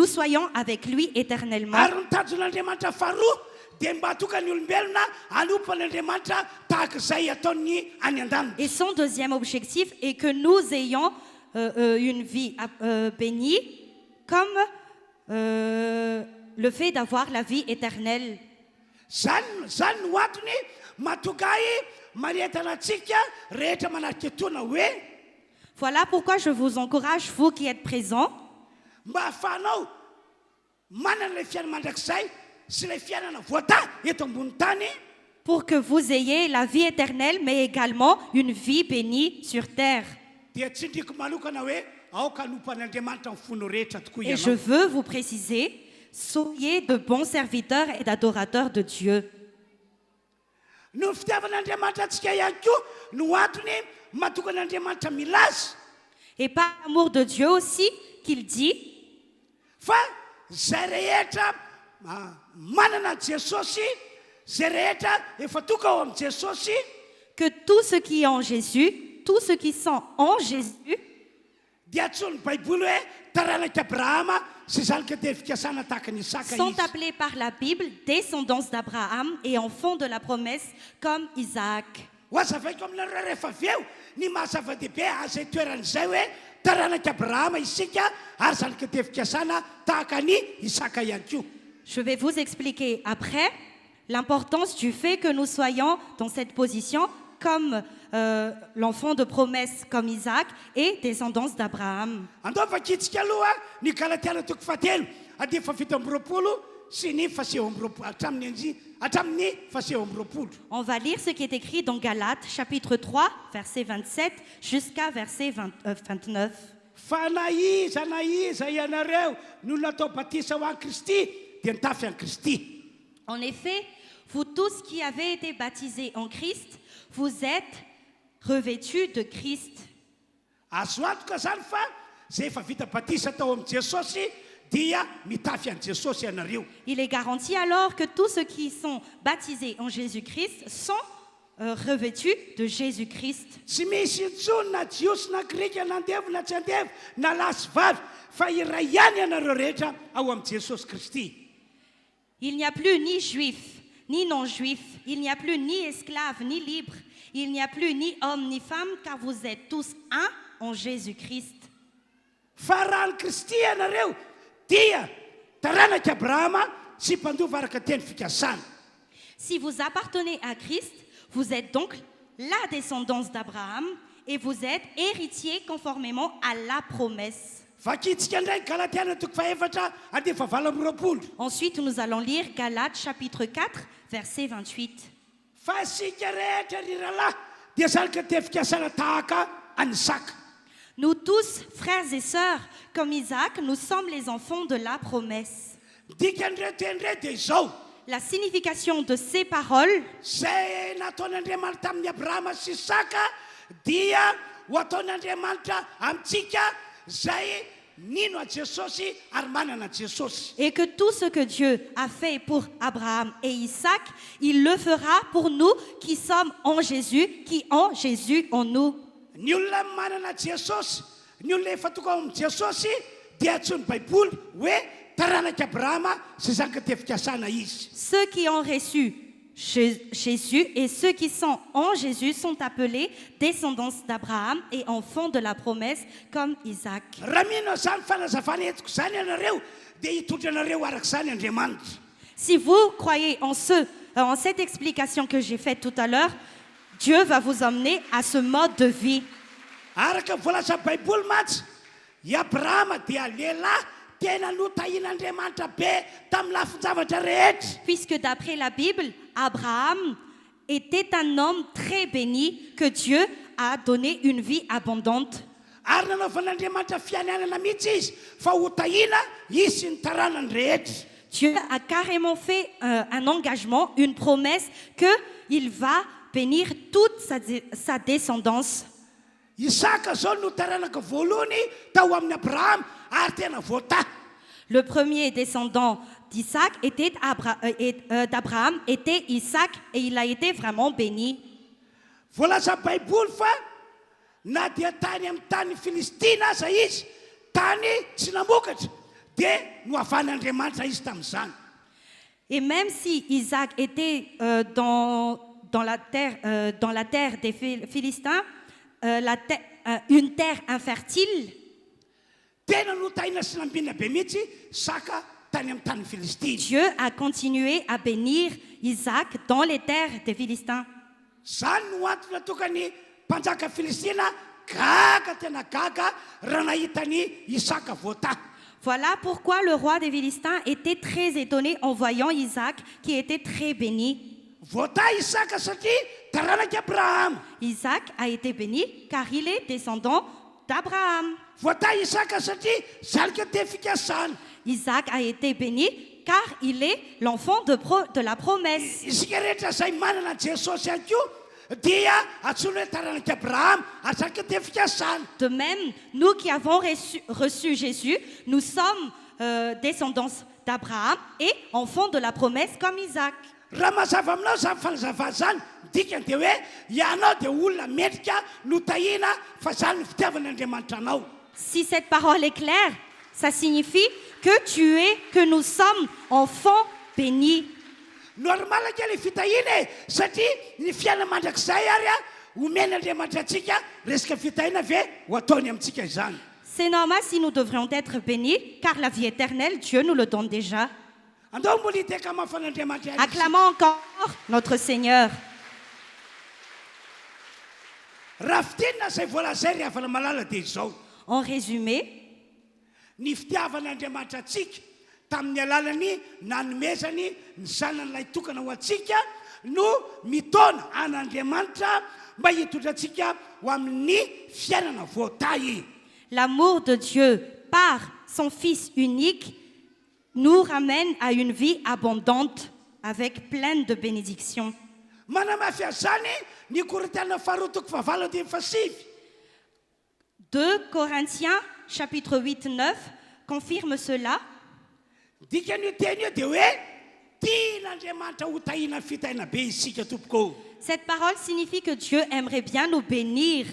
soyons avec lui éternellement. Ary ny tanjon'Andriamanitra faharoa dia mba hatoka ny olombelona anompan'Andriamanitra tahak'izay ataony any an-danitra. Et son deuxième objectif est que nous ayons une vie bénie, comme le fait d'avoir la vie éternelle. Zany no antony matokay maretana antsika rehetra manarika etoana hoe Voilà pourquoi je vous encourage, vous qui êtes présents, mba hahafahanao manana ilay fiainana mandrakizay sy ilay fiainana voatany eto ambony tany. pour que vous ayez la vie éternelle, mais également une vie bénie sur terre. Dia tsindriko manokana hoe aoka anompan'Andriamanitra amin'ny fony rehetra tokoa Et je ianao. veux vous préciser, soyez de bons serviteurs et d'adorateurs de Dieu. No fitiavan'Andriamanitra antsika ihany koa no antony matokan'Andriamanitra milaza Et par l'amour de Dieu aussi, qu'il dit, fa zay rehetra manana Jesosy, zay rehetra efa toka ao amin'ny Jesosy, que tous ceux qui ont Jésus, tous ceux qui sont en Jésus, dia antsony Baiboly hoe taranak'Abrahama sy zanaka devikasana tahaka ny Isaka sont izy. appelés par la Bible descendants d'Abraham et enfants de la promesse comme Isaac. Ho azavaiko aminareo rehefa avy eo ny mahazava-dehibe azay toeran'izay hoe taranak'Abrahama isika ary zanaka devikasana tahaka ny Isaka ihany koa. Je vais vous expliquer après l'importance du fait que nous soyons dans cette position comme l'enfant de promesse comme Isaac et descendants d'Abraham. Andao vakitsika aloha ny Galatiana toko fahatelo ady fafito amby roapolo sy ny fahaseho amby roapolo hatramin'ny fahaseho amby roapolo. On va lire ce qui est écrit dans Galates chapitre 3 verset 27 jusqu'à verset 29. Fa na iza ianareo no natao batisa ho an'i Kristy dia nitafy an'i Kristy. En effet, vous tous qui avez été baptisés en Christ, vous êtes revêtus de Christ. Azo antoka zany fa zay efa vita batisa tao amin'i Jesosy dia mitafy an'i Jesosy ianareo. Il est garanti alors que tous ceux qui sont baptisés en Jésus-Christ sont revêtus de Jésus-Christ. Tsy misy intsony na jiosy na grika na andevy na tsy andevy na lahy sy vavy fa iray ihany ianareo rehetra ao amin'i Jesosy Kristy. Il n'y a plus ni juif, ni non-juif, il n'y a plus ni esclave, ni libre, il n'y a plus ni homme, ni femme, car vous êtes tous un en Jésus-Christ. fa raha ny kristy ianareo dia taranaka abrahama sy mpandova araka teny fikasana. Si vous appartenez à Christ, vous êtes donc la descendance d'Abraham et vous êtes héritier conformément à la promesse. Vakitsika indray Galatiana toko faefatra andiny fahavalo amby roapolo. Ensuite, nous allons lire Galates chapitre 4, verset 28. Fa sika rehetra ry rahalahy dia salika te fikasana tahaka any Isaka. Nous tous, frères et sœurs, comme Isaac, nous sommes les enfants de la promesse. Dikan'ireo ten'ireo dia izao La signification de ces paroles, zay nataon'Andriamanitra tamin'ny Abrahama sy Isaka dia ho ataon'Andriamanitra amintsika zay nino a Jesosy ary manana Jesosy. et que tout ce que Dieu a fait pour Abraham et Isaac, il le fera pour nous qui sommes en Jésus, qui en Jésus en nous. Ny olona manana Jesosy, ny olona efa tonga ao amin'ny Jesosy dia antsoiny Baiboly hoe taranaka Abrahama sy zanaka te fikasana izy. Ceux qui ont reçu Jésus et ceux qui sont en Jésus sont appelés descendants d'Abraham et enfants de la promesse comme Isaac. Raha mino zany fanazavana entiko zany ianareo dia hitondra anareo arak'izany Andriamanitra. Si vous croyez en cette explication que j'ai faite tout à l'heure, Dieu va vous emmener à ce mode de vie. Araka voalaza Baiboly mantsy i Abrahama dia lehilahy tena notahian'Andriamanitra be tamin'ny lafin-javatra rehetra. Puisque d'après la Bible, Abraham était un homme très béni que Dieu a donné une vie abondante. Ary nanaovan'Andriamanitra fiananana mihitsy izy fa ho tahiana izy sy ny taranany rehetra. Dieu a carrément fait un engagement, une promesse qu'il va bénir toute sa descendance. Isaka zao no taranaka voalohany tao amin'ny Abraham ary tena voata. Le premier descendant d'Abraham était Isaac et il a été vraiment béni. Voalaza Baiboly fa na dia tany amin'ny tany Filistina aza izy, tany tsy namokatra dia nohavan'Andriamanitra izy tamin'izany. Et même si Isaac était dans la terre des Philistins, une terre infertile, Tena notahiana sy nambina be mihitsy Isaka tany amin'ny tany Filistina. Dieu a continué à bénir Isaac dans les terres des Philistins. Zany no antony natokany mpanjaka Filistina gaga tena gaga raha nahitany Isaka voata. Voilà pourquoi le roi des Philistins était très étonné en voyant Isaac qui était très béni. Voata Isaka satria taranaka Abraham. Isaac a été béni car il est descendant d'Abraham. Voata Isaka satria zalika te fikasana. Isaac a été béni car il est l'enfant de la promesse. Isika rehetra zay manana Jesosy ihany koa dia antsoina hoe taranaka Abraham ary zalika te fikasana. De même, nous qui avons reçu Jésus, nous sommes descendants d'Abraham et enfants de la promesse comme Isaac. Raha mazava aminao zany fanazava zany dikany dia hoe ianao dia olona mendrika notahiana fa zany ny fitiavan'Andriamanitra anao. Si cette parole est claire, ça signifie que nous sommes enfants bénis. Normal kely fitahiana satria ny fiainana mandrakizay ary omen'Andriamanitra antsika resaka fitahiana ve ho ataony amintsika izany. C'est normal si nous devrions être bénis, car la vie éternelle, Dieu nous le donne déjà. Andao mbola hiteka mafan'Andriamanitra ihany. Acclamons encore notre Seigneur. Raha fitinana zay voalazay ry havana malala dia izao. En résumé, Ny fitiavan'Andriamanitra antsika tamin'ny alalany nanomezany ny zanan'ilay tokana ho antsika no mitona an'Andriamanitra mba hitondra antsika ho amin'ny fiainana voatahy. l'amour de Dieu par son Fils unique nous ramène à une vie abondante avec pleine de bénédictions. Manamafy azany ny Korintiana faharoa toko fahavalo andimy fasivy. 2 Corinthiens chapitre 8-9 confirme cela. Dikan'io teny io dia hoe tian'Andriamanitra ho tahiana fitahiana be isika tompoko. Cette parole signifie que Dieu aimerait bien nous bénir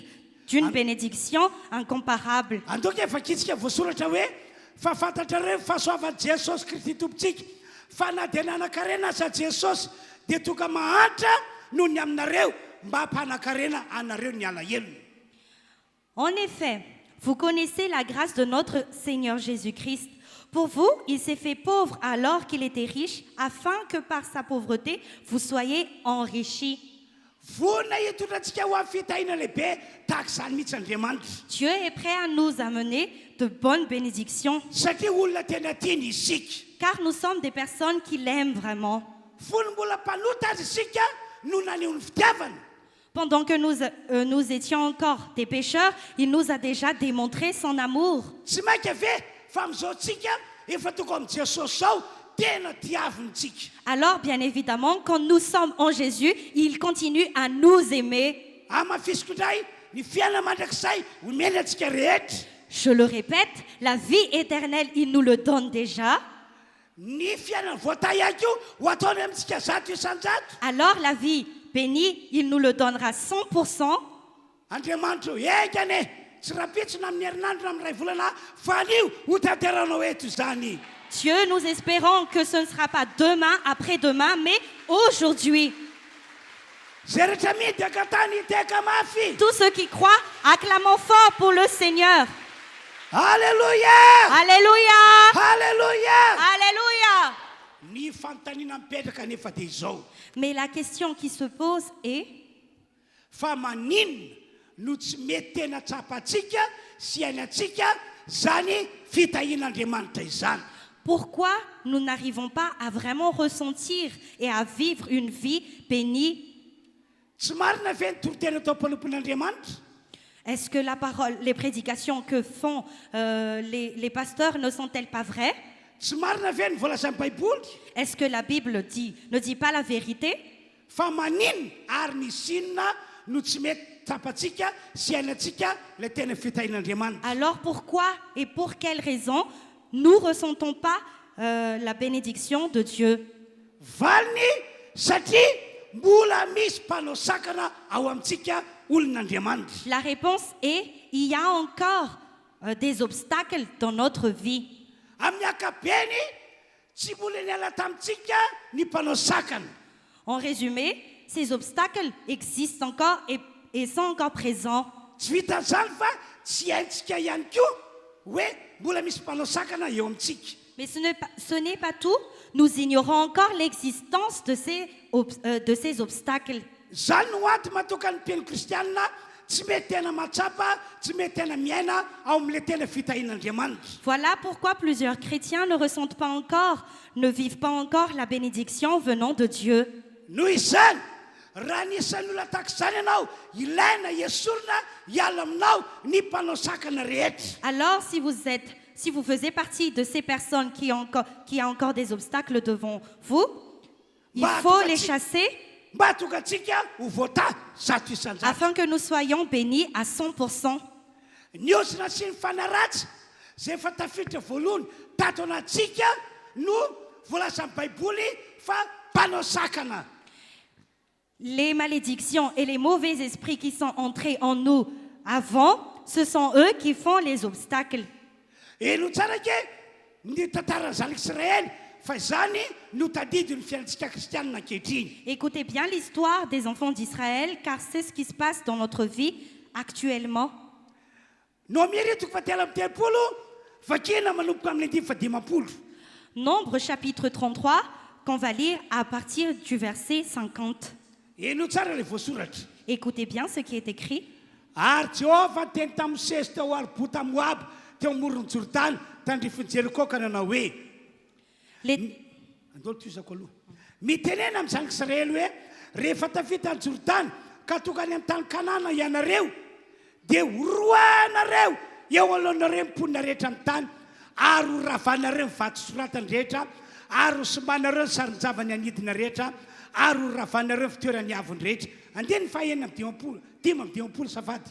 d'une bénédiction incomparable. Andoka efa kitsika voasoratra hoe fa fantatrareo fahasoavan'i Jesosy Kristy tompontsika fa na dia nanan-karena aza Jesosy dia toka mahantra noho ny aminareo mba hampanan-karena anareo ny alahelo. En effet, vous connaissez la grâce de notre Seigneur Jésus-Christ. Pour vous, il s'est fait pauvre alors qu'il était riche, afin que par sa pauvreté, vous soyez enrichis. Vonina hitondrantsika ho amin'ny fitahiana lehibe tahaka izany mihitsy Andriamanitra. Dieu est prêt à nous amener de bonnes bénédictions, Satria olona tena tiany isika. car nous sommes des personnes qui l'aiment vraiment. Fony mbola mpanota azy isika no naneho ny fitiavana. Pendant que nous étions encore des pécheurs, il nous a déjà démontré son amour. Tsy mainka ave fa amin'izao tsika efa tonga amin'ny Jesosy zao tena tiavintsika. Alors, bien évidemment, quand nous sommes en Jésus, il continue à nous aimer. Amafisiko indray ny fiainana mandrakizay omeny antsika rehetra. Je le répète, la vie éternelle, il nous le donne déjà. Ny fiainana voatay ihany koa ho ataony amintsika zato isan-jato. Alors, la vie bénie, il nous le donnera 100%. Andriamanitra ekane tsy rapitsina amin'ny herinandro amin'ny ray volana fa anio ho tanteranao eto izany. Dieu, nous espérons que ce ne sera pas demain, après-demain, mais aujourd'hui. Zay rehetra midy ankatany hiteka mafy. Tous ceux qui croient, acclamons fort pour le Seigneur. Alléluia! Alléluia! Alléluia! Alléluia! Ny fanontaniana mipetraka nefa dia izao. Mais la question qui se pose est, Fa maninona no tsy mety tena tsapantsika sy hainantsika zany fitahian'Andriamanitra izany. pourquoi nous n'arrivons pas à vraiment ressentir et à vivre une vie bénie? Tsy marina ve ny toritena atao mpampian'Andriamanitra? Est-ce que la parole, les prédications que font les pasteurs ne sont-elles pas vraies? Tsy marina ve ny voalazan'ny Baiboly? Est-ce que la Bible ne dit pas la vérité? Fa maninona ary ny sinona no tsy mety tsapantsika sy hainantsika le tena fitahian'Andriamanitra? Alors pourquoi et pour quelle raison nous ne ressentons pas la bénédiction de Dieu? Valiny satria mbola misy mpanao sakana ao amintsika olon'Andriamanitra. La réponse est, il y a encore des obstacles dans notre vie. Amin'ny ankapeny tsy mbola niala tamintsika ny mpanao sakana. En résumé, ces obstacles existent encore et sont encore présents. Tsy vitan'izany fa tsy haintsika ihany koa hoe mbola misy mpanao sakana eo amintsika. Mais ce n'est pas tout. Nous ignorons encore l'existence de ces obstacles. Zany no aty matoka ny mpino kristianina tsy mety tena matsapa, tsy mety tena miaina ao amin'ile tena fitahian'Andriamanitra. Voilà pourquoi plusieurs chrétiens ne ressentent pas encore, ne vivent pas encore la bénédiction venant de Dieu. Noho izany, raha nisan'ny olona tahak'izany ianao, ilaina esorina hiala aminao ny mpanao sakana rehetra. Alors, si vous faisiez partie de ces personnes qui a encore des obstacles devant vous, il faut les chasser mba tonga antsika ho voata zato isan-jato. afin que nous soyons bénis à 100%. Ny osina sy ny fanaratsy zay efa tafiditra voalohany tato anatsika no voalazan'ny Baiboly fa mpanao sakana. Les malédictions et les mauvais esprits qui sont entrés en nous avant, ce sont eux qui font les obstacles. Eno tsara ke ny tantaran'ny zanaka Israely fa izany no tadidiny fiainantsika kristianina ankehitriny. Écoutez bien l'histoire des enfants d'Israël, car c'est ce qui se passe dans notre vie actuellement. No miritoko fa telo amby telopolo vakina manomboka amin'ny 10 Nombre chapitre 33, qu'on va lire à partir du verset 50. Eno tsara le voasoratra. Écoutez bien ce qui est écrit. Ary Jehova teny tamin'ny Mosesy teo Arobota Moab teo amorony Jordana tandrifin'ny Jeriko ka nanao hoe andolo tizako aloha mitenena amin'ny zanaka Israely hoe rehefa tafita ny Jordana ka tonga any amin'ny tany Kanana ianareo dia horoanareo eo alohanareo mponina rehetra amin'ny tany ary ho ravanareo mivato soratany rehetra ary ho sombanareo ny sarin-javany anidina rehetra ary ho ravanareo fitoerany avony rehetra. Andeha ny fahaenina amin'ny 10 safady.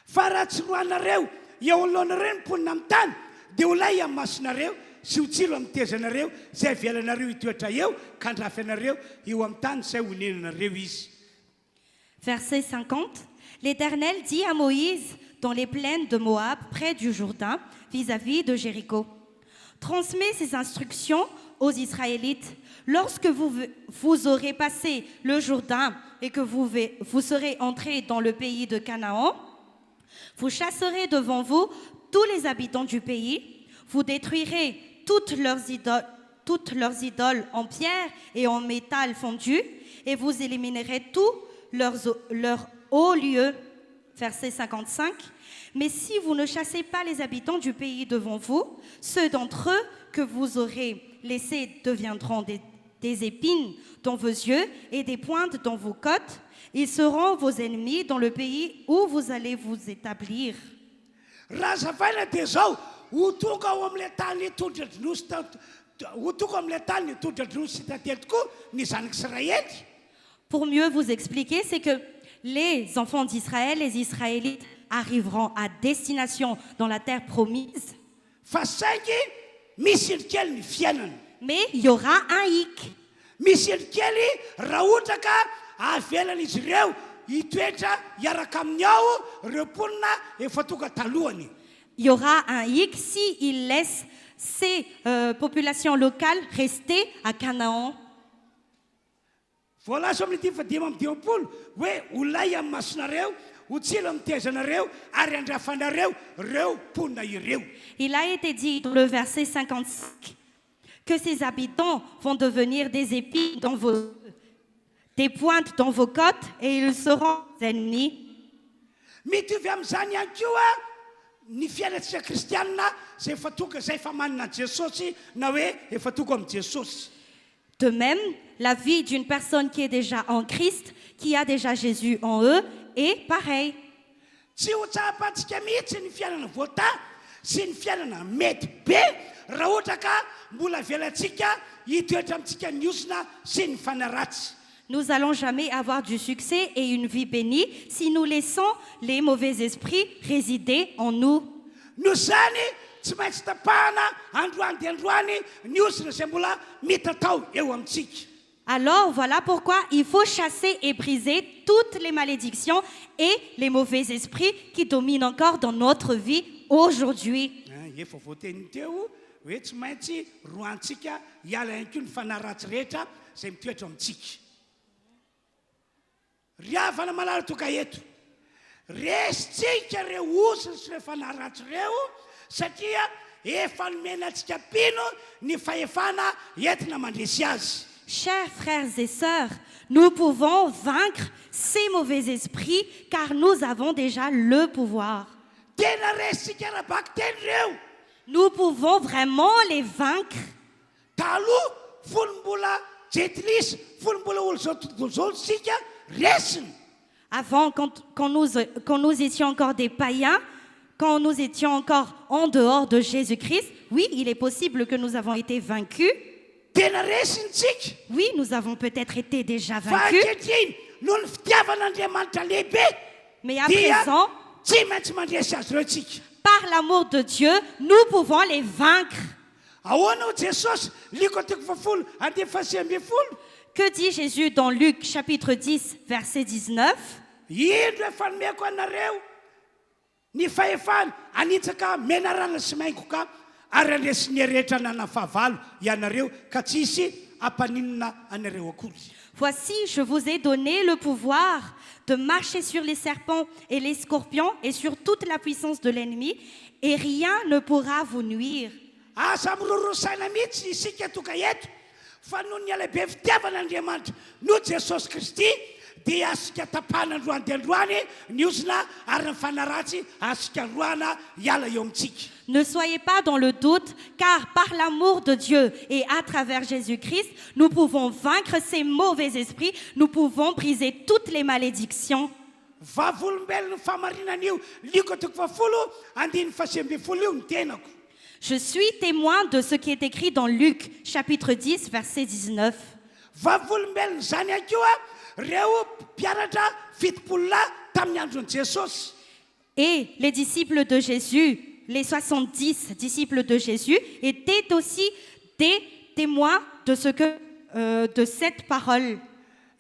Fa raha tsy roanareo eo alohanareo mponina amin'ny tany dia ho lay amin'ny masonareo sy ho tsilo amin'ny tezanareo zay avelanareo hitoetra eo ka andrafy anareo eo amin'ny tany izay honenanareo izy. Verset 50. L'Éternel dit à Moïse dans les plaines de Moab, près du Jourdain, vis-à-vis de Jéricho. Transmets ces instructions aux Israélites. Lorsque vous aurez passé le Jourdain et que vous serez entrés dans le pays de Canaan, Vous chasserez devant vous tous les habitants du pays, vous détruirez toutes leurs idoles en pierre et en métal fondu, et vous éliminerez tous leurs hauts lieux. Verset 55. Mais si vous ne chassez pas les habitants du pays devant vous, ceux d'entre eux que vous aurez laissés deviendront des épines dans vos yeux et des pointes dans vos côtes. Ils seront vos ennemis dans le pays où vous allez vous établir. Raha zavaina dia zao ho tonga ao amin'ilay tany tondra-dronosy ho tonga amin'ilay tany tondra-dronosy tately tokoa ny zanak'Israëly. Pour mieux vous expliquer, c'est que les enfants d'Israël, les Israélites, arriveront à destination dans la terre promise. Fa saingy misy elikely ny fiainana. Mais il y aura un hic. Misy elikely raha ohatra ka avelana izy ireo hitoetra hiaraka amin'ny ao ireo mponina efa tonga talohany. Il y aura un hic s'ils laissent ces populations locales rester à Canaan. Voalaza amin'ity fa 5:10 hoe olay amin'ny masonareo ho tsilo amin'ny tezanareo ary andrafanareo ireo mponina ireo. Il a été dit dans le verset 55 que ces habitants vont devenir des épines dans des pointes dans vos côtes et ils seront ennemis. Mitovy amin'izany ihany koa ny fiainatsika kristianina zay efa tonga zay efa manana Jesosy na hoe efa tonga amin'ny Jesosy. De même, la vie d'une personne qui est déjà en Christ, qui a déjà Jésus en eux, est pareil. Tsy ho tsapatsika mihitsy ny fiainana voata sy ny fiainana mety be raha ohatra ka mbola velantsika hitoetra amintsika ny osina sy ny fanaratsy. Nous n'allons jamais avoir du succès et une vie bénie si nous laissons les mauvais esprits résider en nous. Noho zany tsy maintsy tapahana androany dia androany ny osina izay mbola mitatao eo amintsika. Alors voilà pourquoi il faut chasser et briser toutes les malédictions et les mauvais esprits qui dominent encore dans notre vie aujourd'hui. Efa voateny teo hoe tsy maintsy roantsika hiala ihany koa ny fanaratsy rehetra izay mitoetra amintsika. Riavana malala toka eto. Resitsika ireo osina sy ireo fanaratsy ireo satria efa nomenantsika pino ny fahefana entina mandresy azy. Chers frères et sœurs, nous pouvons vaincre ces mauvais esprits car nous avons déjà le pouvoir. Tena resitsika raha-baka teny ireo. Nous pouvons vraiment les vaincre. Taloha volombola jetlisy volombola olo zao tontolo zao sika resiny. Avant, quand nous étions encore des païens, quand nous étions encore en dehors de Jésus-Christ, oui, il est possible que nous avons été vaincus. Tena resintsika. Oui, nous avons peut-être été déjà Fa vaincus. ankehitriny noho ny fitiavan'Andriamanitra lehibe Mais à dia présent, tsy maintsy mandresy azy ireo tsika. par l'amour de Dieu, nous pouvons les vaincre. Ahoana ho Jesosy liko toko fafolo andefasy ambin'ny folo. Que dit Jésus dans Luc chapitre 10, verset 19? Indro efa nomeko anareo ny fahefana anitsaka menarana sy maingo ka ary andresiny rehetra nanafahavalo ianareo ka tsisy ampaninina anareo akory. Voici, je vous ai donné le pouvoir de marcher sur les serpents et les scorpions et sur toute la puissance de l'ennemi, et rien ne pourra vous nuire. Asa mirorosaina mihitsy isika toka eto fa noho ny alabe fitiavan'Andriamanitra no Jesosy Kristy dia asika tapahana androany dia androany ny osina ary ny fanaratsy asika androana hiala eo amintsika. Ne soyez pas dans le doute, car par l'amour de Dieu et à travers Jésus-Christ, nous pouvons vaincre ces mauvais esprits, nous pouvons briser toutes les malédictions. Vavolombelona famarinan'io liko toko fafolo andiny fasiambifolo io ny tenako. Je suis témoin de ce qui est écrit dans Luc, chapitre 10, verset 19. Vavolombelona zany ihany koa reo mpianatra fitopolona tamin'ny andron'i Jesosy. Et les disciples de Jésus, les 70 disciples de Jésus, étaient aussi des témoins de de cette parole.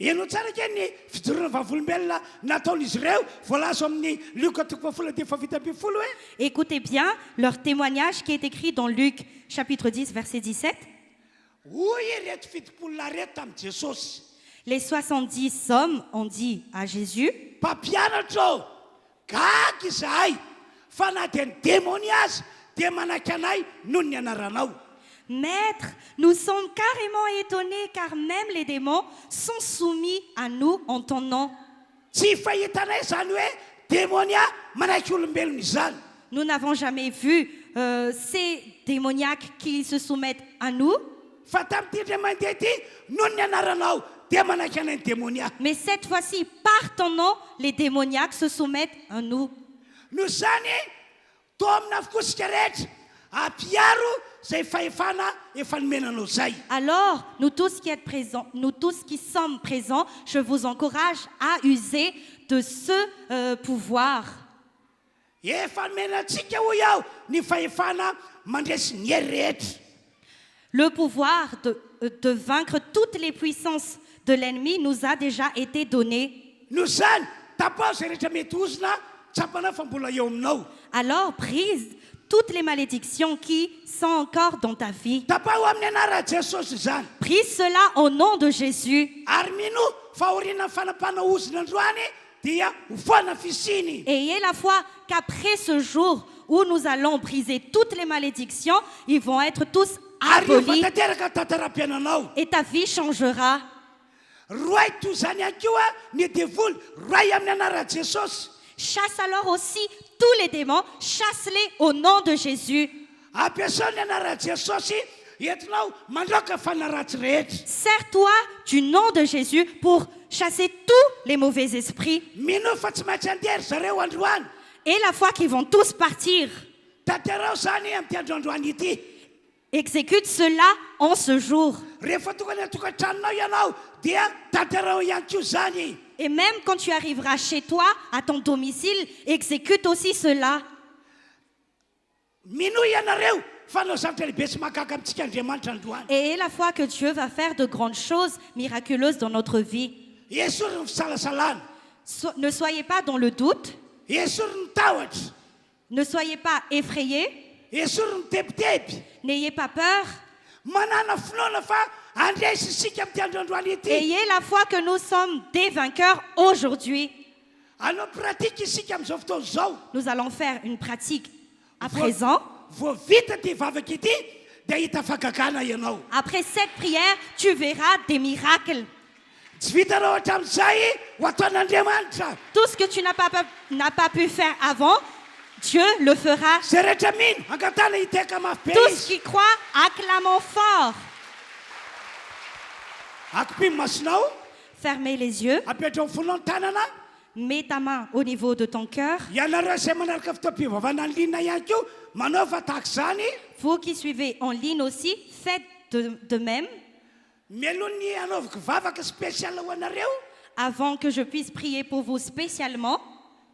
Ianao tsara ke ny fijoroana vavolombelona nataon'izy ireo voalaza amin'ny liko toko fafolo dia efa vita ambin'ny folo hoe. Écoutez bien leur témoignage qui est écrit dans Luc, chapitre 10, verset 17. Hoy reto fitopolona reto tamin'i Jesosy. Les 70 hommes ont dit à Jésus, Mpampianatra ô, gaga izahay fa na dia ny démony azy dia manaiky anay noho ny anaranao. Maître, nous sommes carrément étonnés car même les démons sont soumis à nous en ton nom. Tsy fahitanay zany hoe démonia manaiky olombelona izany. Nous n'avons jamais vu ces démoniaques qui se soumettent à nous. Fa tamin'ity indray mandeha ity noho ny anaranao dia manaiky anay ny démonia. Mais cette fois-ci, par ton nom, les démoniaques se soumettent à nous. Noho zany to amina avokoa sika rehetra ampiaro zay fahefana efa nomenanao zay. Alors, nous tous qui êtes présents, nous tous qui sommes présents, je vous encourage à user de ce pouvoir. Efa nomenantsika ho iaho ny fahefana mandresy ny hery rehetra. Le pouvoir de vaincre toutes les puissances de l'ennemi nous a déjà été donné. Noho zany tapao zay rehetra mety ozona tsapanao fa mbola eo aminao. Alors, brise toutes les malédictions qui sont encore dans ta vie. Tapao amin'ny anara Jesosy zany. Brise cela au nom de Jésus. Ary mino fa oriana fanapana ozina androany dia ho foana fisiny. Ayez la foi qu'après ce jour où nous allons briser toutes les malédictions, ils vont être tous Ary io abolis fantateraka tantara-piainanao. et ta vie changera. Roay toy zany ihany koa ny devoly roay amin'ny anara Jesosy. Chasse alors aussi tous les démons, chasse-les au nom de Jésus. Ampiasao ny anara Jesosy entinao mandroaka fanaratsy rehetra. Sers-toi du nom de Jésus pour chasser tous les mauvais esprits. Mino fa tsy maintsy andery zareo androany. Et la foi qu'ils vont tous partir. Tanterao zany amin'ity androandroany ity. Exécute cela en ce jour. Rehefa tonga ny atokantranonao ianao dia tanterao ihany koa zany. Et même quand tu arriveras chez toi, à ton domicile, exécute aussi cela. Mino ianareo fa nao zavatra lehibe sy mahagaga amintsika Andriamanitra androany. Et la foi que Dieu va faire de grandes choses miraculeuses dans notre vie. Esory ny fisalasalana. Ne soyez pas dans le doute, Esory ny tahotra. ne soyez pas effrayés, Esory ny tebiteby. n'ayez pas peur. Manana finoana fa andresy isika amin'ity androandroany ity. Ayez la foi que nous sommes des vainqueurs aujourd'hui. Anao pratika isika amin'izao fotoana izao. Nous allons faire une pratique à présent. Vao vita ty vavaka ity dia hita fagagana ianao. Après cette prière, tu verras des miracles. Tsy vitanao hatramin'izay ho ataon'Andriamanitra. Tout ce que tu n'as pas pu faire avant, Dieu le fera. Zay rehetra mino angatana hiteka mafy be Tous izy. qui croient, acclamons fort. Akopimy masonao, Fermez les yeux, apetrao fonao ny tanana. mets ta main au niveau de ton cœur. Ianareo izay manaraka fitaom-pivavana ny linina ihany koa manaova tahaka izany. Vous qui suivez en ligne aussi, faites de même. Mialoha ny anaovako vavaka spécial ho anareo. Avant que je puisse prier pour vous spécialement,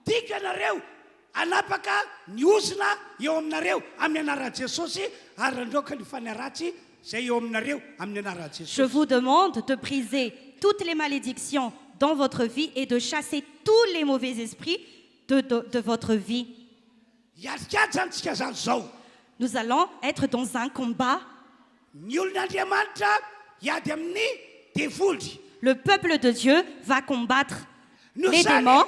Tiako ianareo anapaka ny ozona eo aminareo amin'ny anaran'i Jesosy ary randroaka ny fanaratsy zay eo aminareo amin'ny anaran'i je Jesosy. vous demande de briser toutes les malédictions dans votre vie et de chasser tous les mauvais esprits de votre vie. Hiatrikady zany tsika zany zao. Nous allons être dans un combat. Ny olon'Andriamanitra hiady amin'ny devoly. Le peuple de Dieu va combattre Noho les zany démons.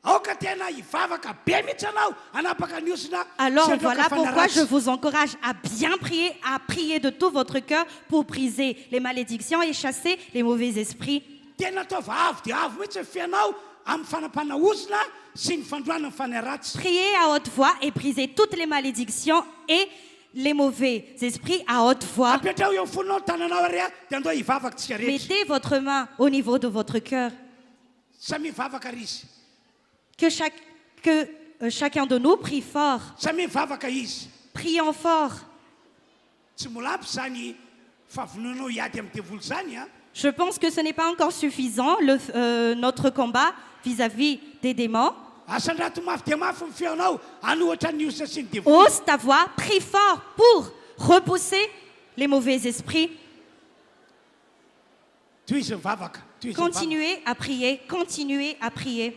aoka tena hivavaka be mihitsy anao anapaka ny ozona. Alors sy androaka voilà pourquoi je fanaratsy. vous encourage à bien prier, à prier de tout votre cœur pour briser les malédictions et chasser les mauvais esprits. Tena ataova avo dia avo mihitsy ny fianao amin'ny fanapana ozona sy ny fandroana ny fanaratsy. Priez à haute voix et brisez toutes les malédictions et les mauvais esprits à haute voix. Apetrao eo fonao ny tananao area dia andao hivavaka tsika rehetra. Mettez votre main au niveau de votre cœur. Samy mivavaka izy. Que chacun de nous prie fort. Samy mivavaka izy. Prions fort. Tsy molampy zany fahavononao hiady amin'ny devoly zany a. Je pense que ce n'est pas encore suffisant, notre combat vis-à-vis des démons. Asandrato mafy dia mafy ny feonao anohatra ny ozona sy ny devoly. Ose ta voix, prie fort pour repousser les mauvais esprits. Toy izy mivavaka. Toy izy mivavaka. Continuez à prier, continuez à prier.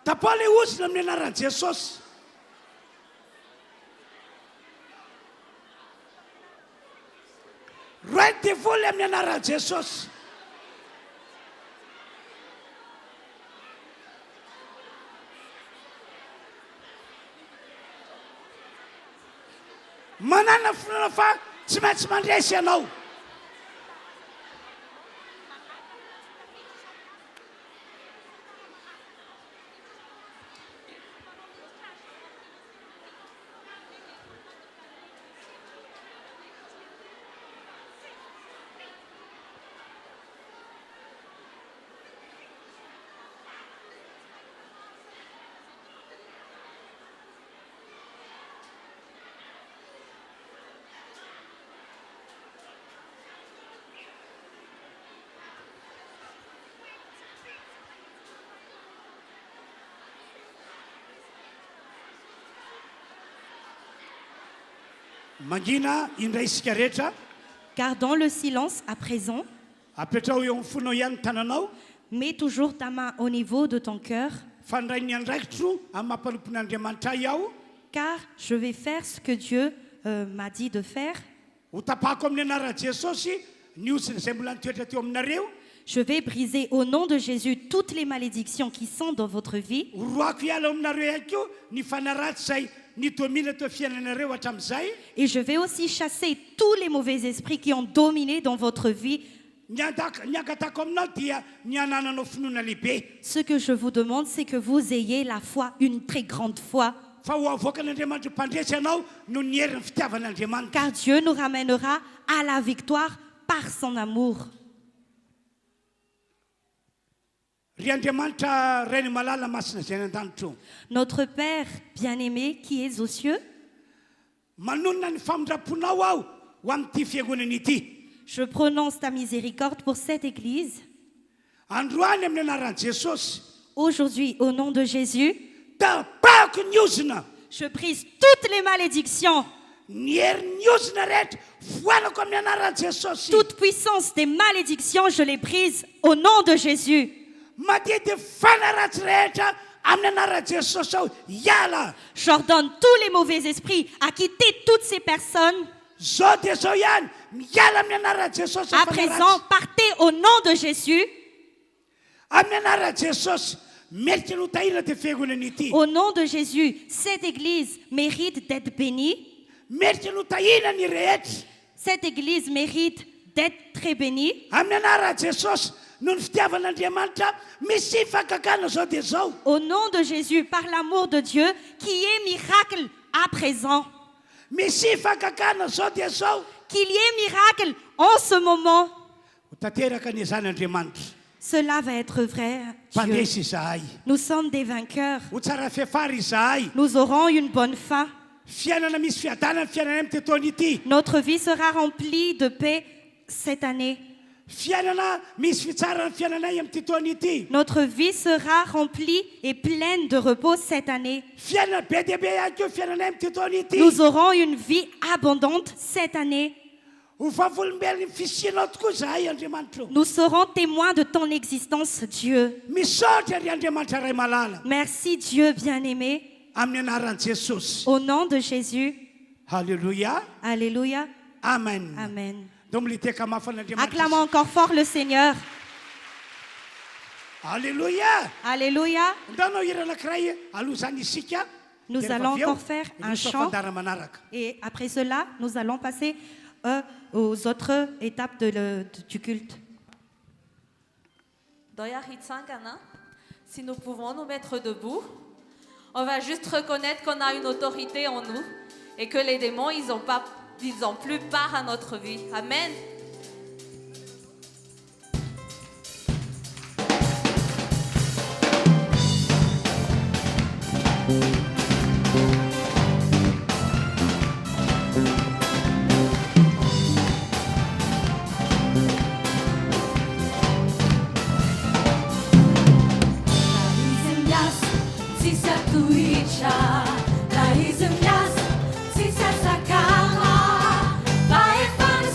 tapaho le ozina amin'ny anaran'i jesosy. Roy devoly amin'ny anaran'i jesosy. Manana finoana fa tsy maintsy mandresy ianao. Mangina indray isika rehetra. Gardons le silence à présent. Apetrao eo amin'ny fonao ihany ny tananao. Mets toujours ta main au niveau de ton cœur, Fandray ny andraikitro amin'ny mampanompon'Andriamanitra iaho. car je vais faire ce que Dieu m'a dit de faire. Ho tapahako amin'ny anaran'i Jesosy ny osina izay mbola nitoetra teo aminareo. Je vais briser au nom de Jésus toutes les malédictions qui sont dans votre vie. Roako iala aminareo ihany koa ny fanaratsy izay nidomina teo fiainanareo hatramin'izay. Et je vais aussi chasser tous les mauvais esprits qui ont dominé dans votre vie. Ny angatako aminao dia ny anananao finoana lehibe. Ce que je vous demande, c'est que vous ayez la foi, une très grande foi. Fa ho avoakan'Andriamanitra mpandresy ianao no ny herin'ny fitiavan'Andriamanitra. Car Dieu nous ramènera à la victoire par son amour. Ry Andriamanitra ray ny malala masina izay any an-danitra. Notre Père bien-aimé qui est aux cieux, Manonona ny famindraponao aho ho amin'ity fiangonana ity. je prononce ta miséricorde pour cette église. Androany amin'ny anaran'i Jesosy. Aujourd'hui, au nom de Jésus, Tapahako ny ozina. je brise toutes les malédictions, Ny herin'ny ozina rehetra voanako amin'ny anaran'i Jesosy. toute puissance des malédictions, je les brise au nom de Jésus. Madedy fanaratsy rehetra amin'ny anaran'i Jesosy aho iala. J'ordonne tous les mauvais esprits à quitter toutes ces personnes. Zao dia zao ihany miala amin'ny anaran'i Jesosy. À présent, partez au nom de Jésus. Amin'ny anaran'i Jesosy meritra no tahirana ty fiangonana ity. Au nom de Jésus, cette église mérite d'être bénie. Meritra no tahirana ny rehetra. Cette église mérite d'être très bénie. Amin'ny anaran'i Jesosy noho ny fitiavan'Andriamanitra misy fakakana zao dia zao. Au nom de Jésus, par l'amour de Dieu, qui est miracle à présent. Misy fakakana zao dia zao. Qu'il y ait miracle en ce moment. Ho tanteraka ny zan'Andriamanitra. Cela va être vrai, Dieu. Mpandresy izahay. Nous sommes des vainqueurs. Ho tsara fiafara izahay. Nous aurons une bonne fin. Fiainana misy fiadanana fiainana amin'ny tontolo ity. Notre vie sera remplie de paix cette année. Fiainana misy fitsarana fiainanay amin'ny tontolo ity. Notre vie sera remplie et pleine de repos cette année. Fiainana be dia be ihany koa fiainanay amin'ny tontolo ity. Nous aurons une vie abondante cette année. Ho favolombelon'ny fisianao tokoa izahay Andriamanitra. Nous serons témoins de ton existence, Dieu. Misaotra ry Andriamanitra ray malala. Merci, Dieu bien-aimé. Amin'ny anaran'i Jesosy. Au nom de Jésus. Halleluja. Alléluia. Amen. Amen. Donc militeka mafan'Andriamanitra. Acclamons encore fort le Seigneur. Alléluia. Alléluia. Ndanao hira anankiray aloha zany isika. Nous Dia allons rehefa avy eo, encore faire un rehefa chant. fandara manaraka. Et après cela, nous allons passer aux autres étapes du culte. Doya Hitsangana, si nous pouvons nous mettre debout, on va juste reconnaître qu'on a une autorité en nous et que les démons, ils ont plus part à notre vie. Amen. Vai, fala,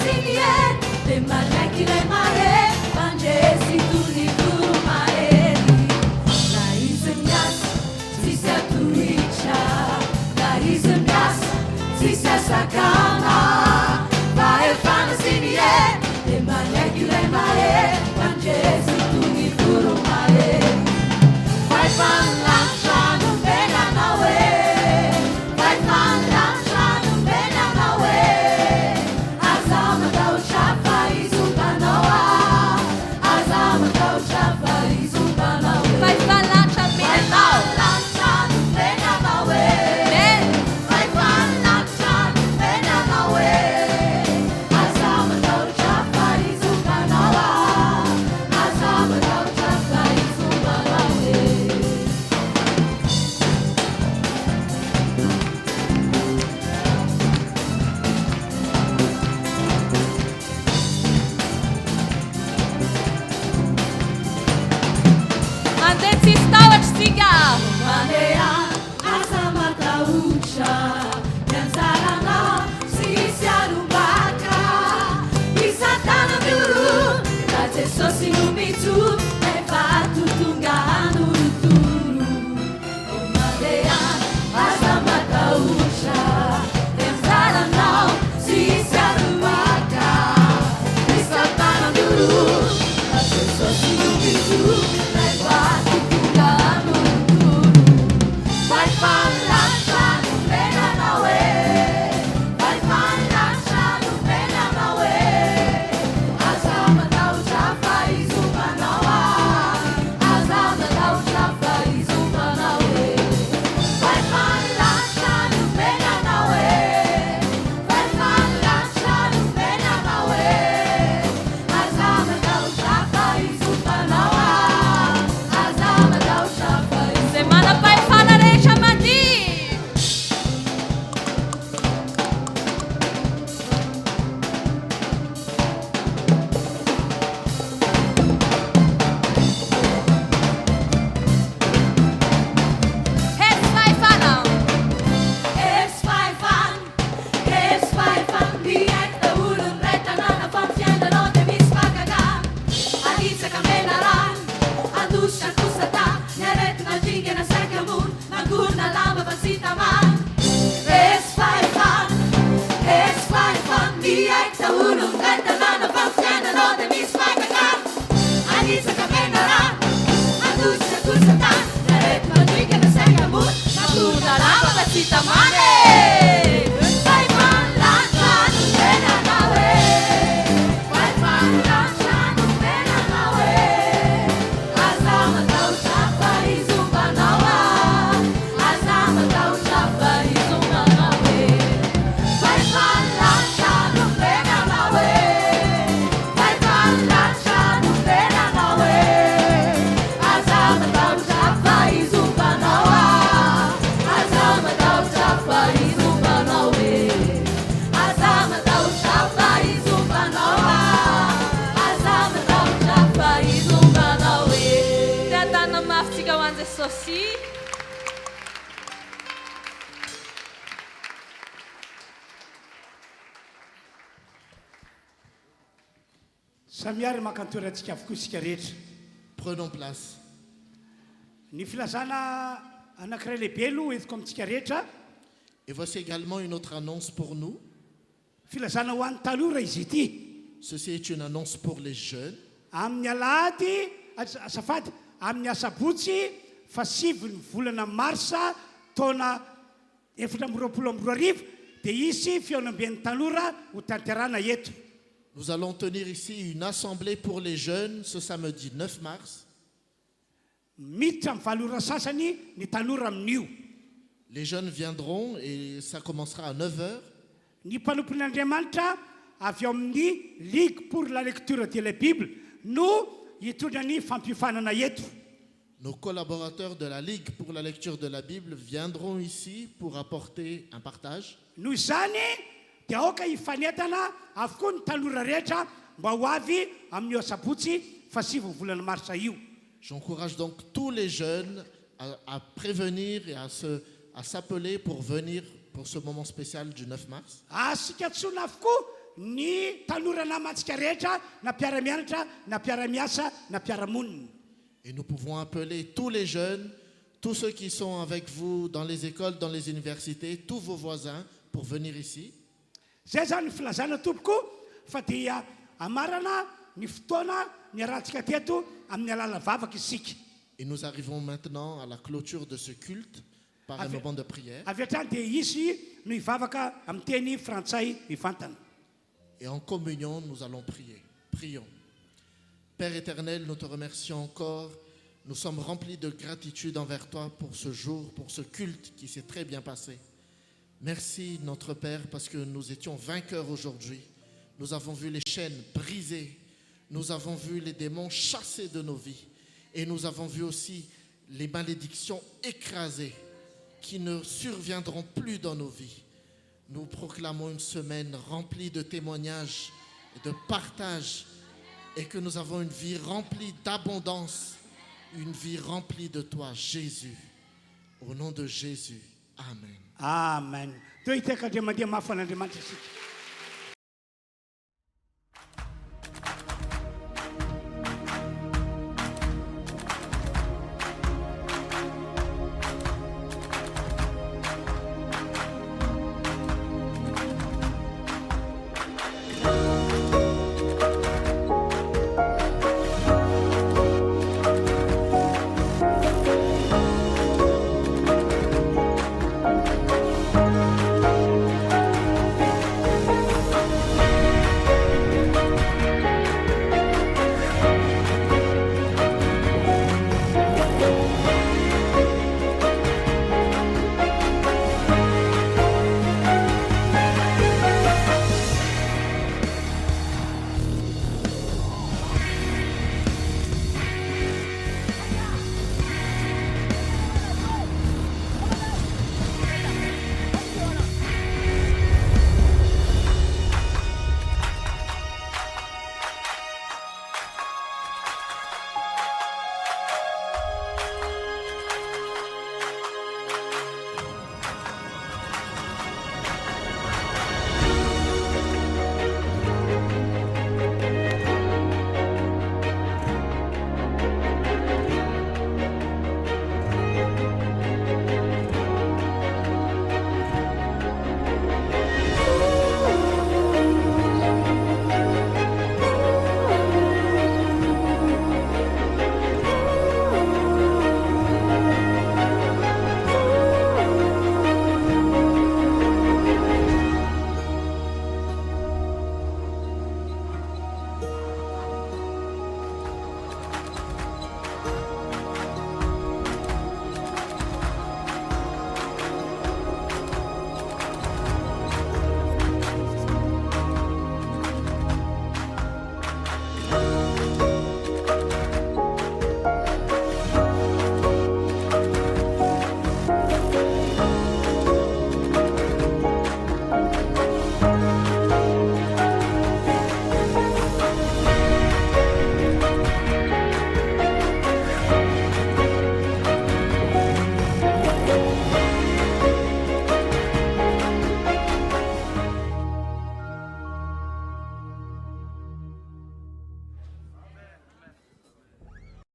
Kata ulung kata nana bangsiana no de mis magaka. Anisa kapenara, adusa kusata. Naret madrika na sengamut, natuna lava na sitamane. Vai man lancha nupena nawe. Vai man lancha nupena nawe. Azama tau chapa izumba nawa. Azama tau chapa izumba nawe. Vai man lancha nupena nawe. Vai man lancha nupena nawe. Azama tau chapa izumba nawa. Azama tau chapa izumba nawe. Azama tau chapa izumba nawa. Azama tau chapa izumba nawe. Tetana maftika wanze sosi. Samiary makantorantsika avokoa isika rehetra. Prenons place. Ny filazana anankiray lehibe aloha entiko amintsika rehetra. Et voici également une autre annonce pour nous. Filazana ho an'ny tanora izy ity. Ceci est une annonce pour les jeunes. Amin'ny alahady azafady amin'ny asabotsy fa 7 volana marsa taona 2024 dia isy fihaonam-ben'ny tanora ho tanterana eto. Nous allons tenir ici une assemblée pour les jeunes ce samedi 9 mars. Miditra amin'ny valora sasany ny tanora amin'io. Les jeunes viendront et ça commencera à 9h. Ny mpanompon'Andriamanitra avy ao amin'ny Ligue pour la lecture de la Bible no hitondra ny fampifanana eto. Nos collaborateurs de la Ligue pour la lecture de la Bible viendront ici pour apporter un partage. Noho izany dia aoka hifanentana avokoa ny tanora rehetra mba ho avy amin'ny asabotsy fa 7 volana marsa io. J'encourage donc tous les jeunes à prévenir et à s'appeler pour venir pour ce moment spécial du 9 mars. Asika tsona avokoa ny tanora namantsika rehetra na mpiara-mianatra na mpiara-miasa na mpiara-monina. Et nous pouvons appeler tous les jeunes, tous ceux qui sont avec vous dans les écoles, dans les universités, tous vos voisins pour venir ici. Zay zany filazana tompoko fa dia amarana ny fotoana ny arantsika teto amin'ny alala vavaka isika. Et nous arrivons maintenant à la clôture de ce culte par un moment de prière. Avy hatrany dia izy no hivavaka amin'ny teny frantsay mivantana. Et en communion, nous allons prier. Prions. Père éternel, nous te remercions encore. Nous sommes remplis de gratitude envers toi pour ce jour, pour ce culte qui s'est très bien passé. Merci notre Père parce que nous étions vainqueurs aujourd'hui. Nous avons vu les chaînes brisées. Nous avons vu les démons chassés de nos vies. Et nous avons vu aussi les malédictions écrasées qui ne surviendront plus dans nos vies. Nous proclamons une semaine remplie de témoignages et de partage et que nous avons une vie remplie d'abondance, une vie remplie de toi, Jésus. Au nom de Jésus, Amen. Amen. Toy tek Andriamanitra mahafan'Andriamanitra isika.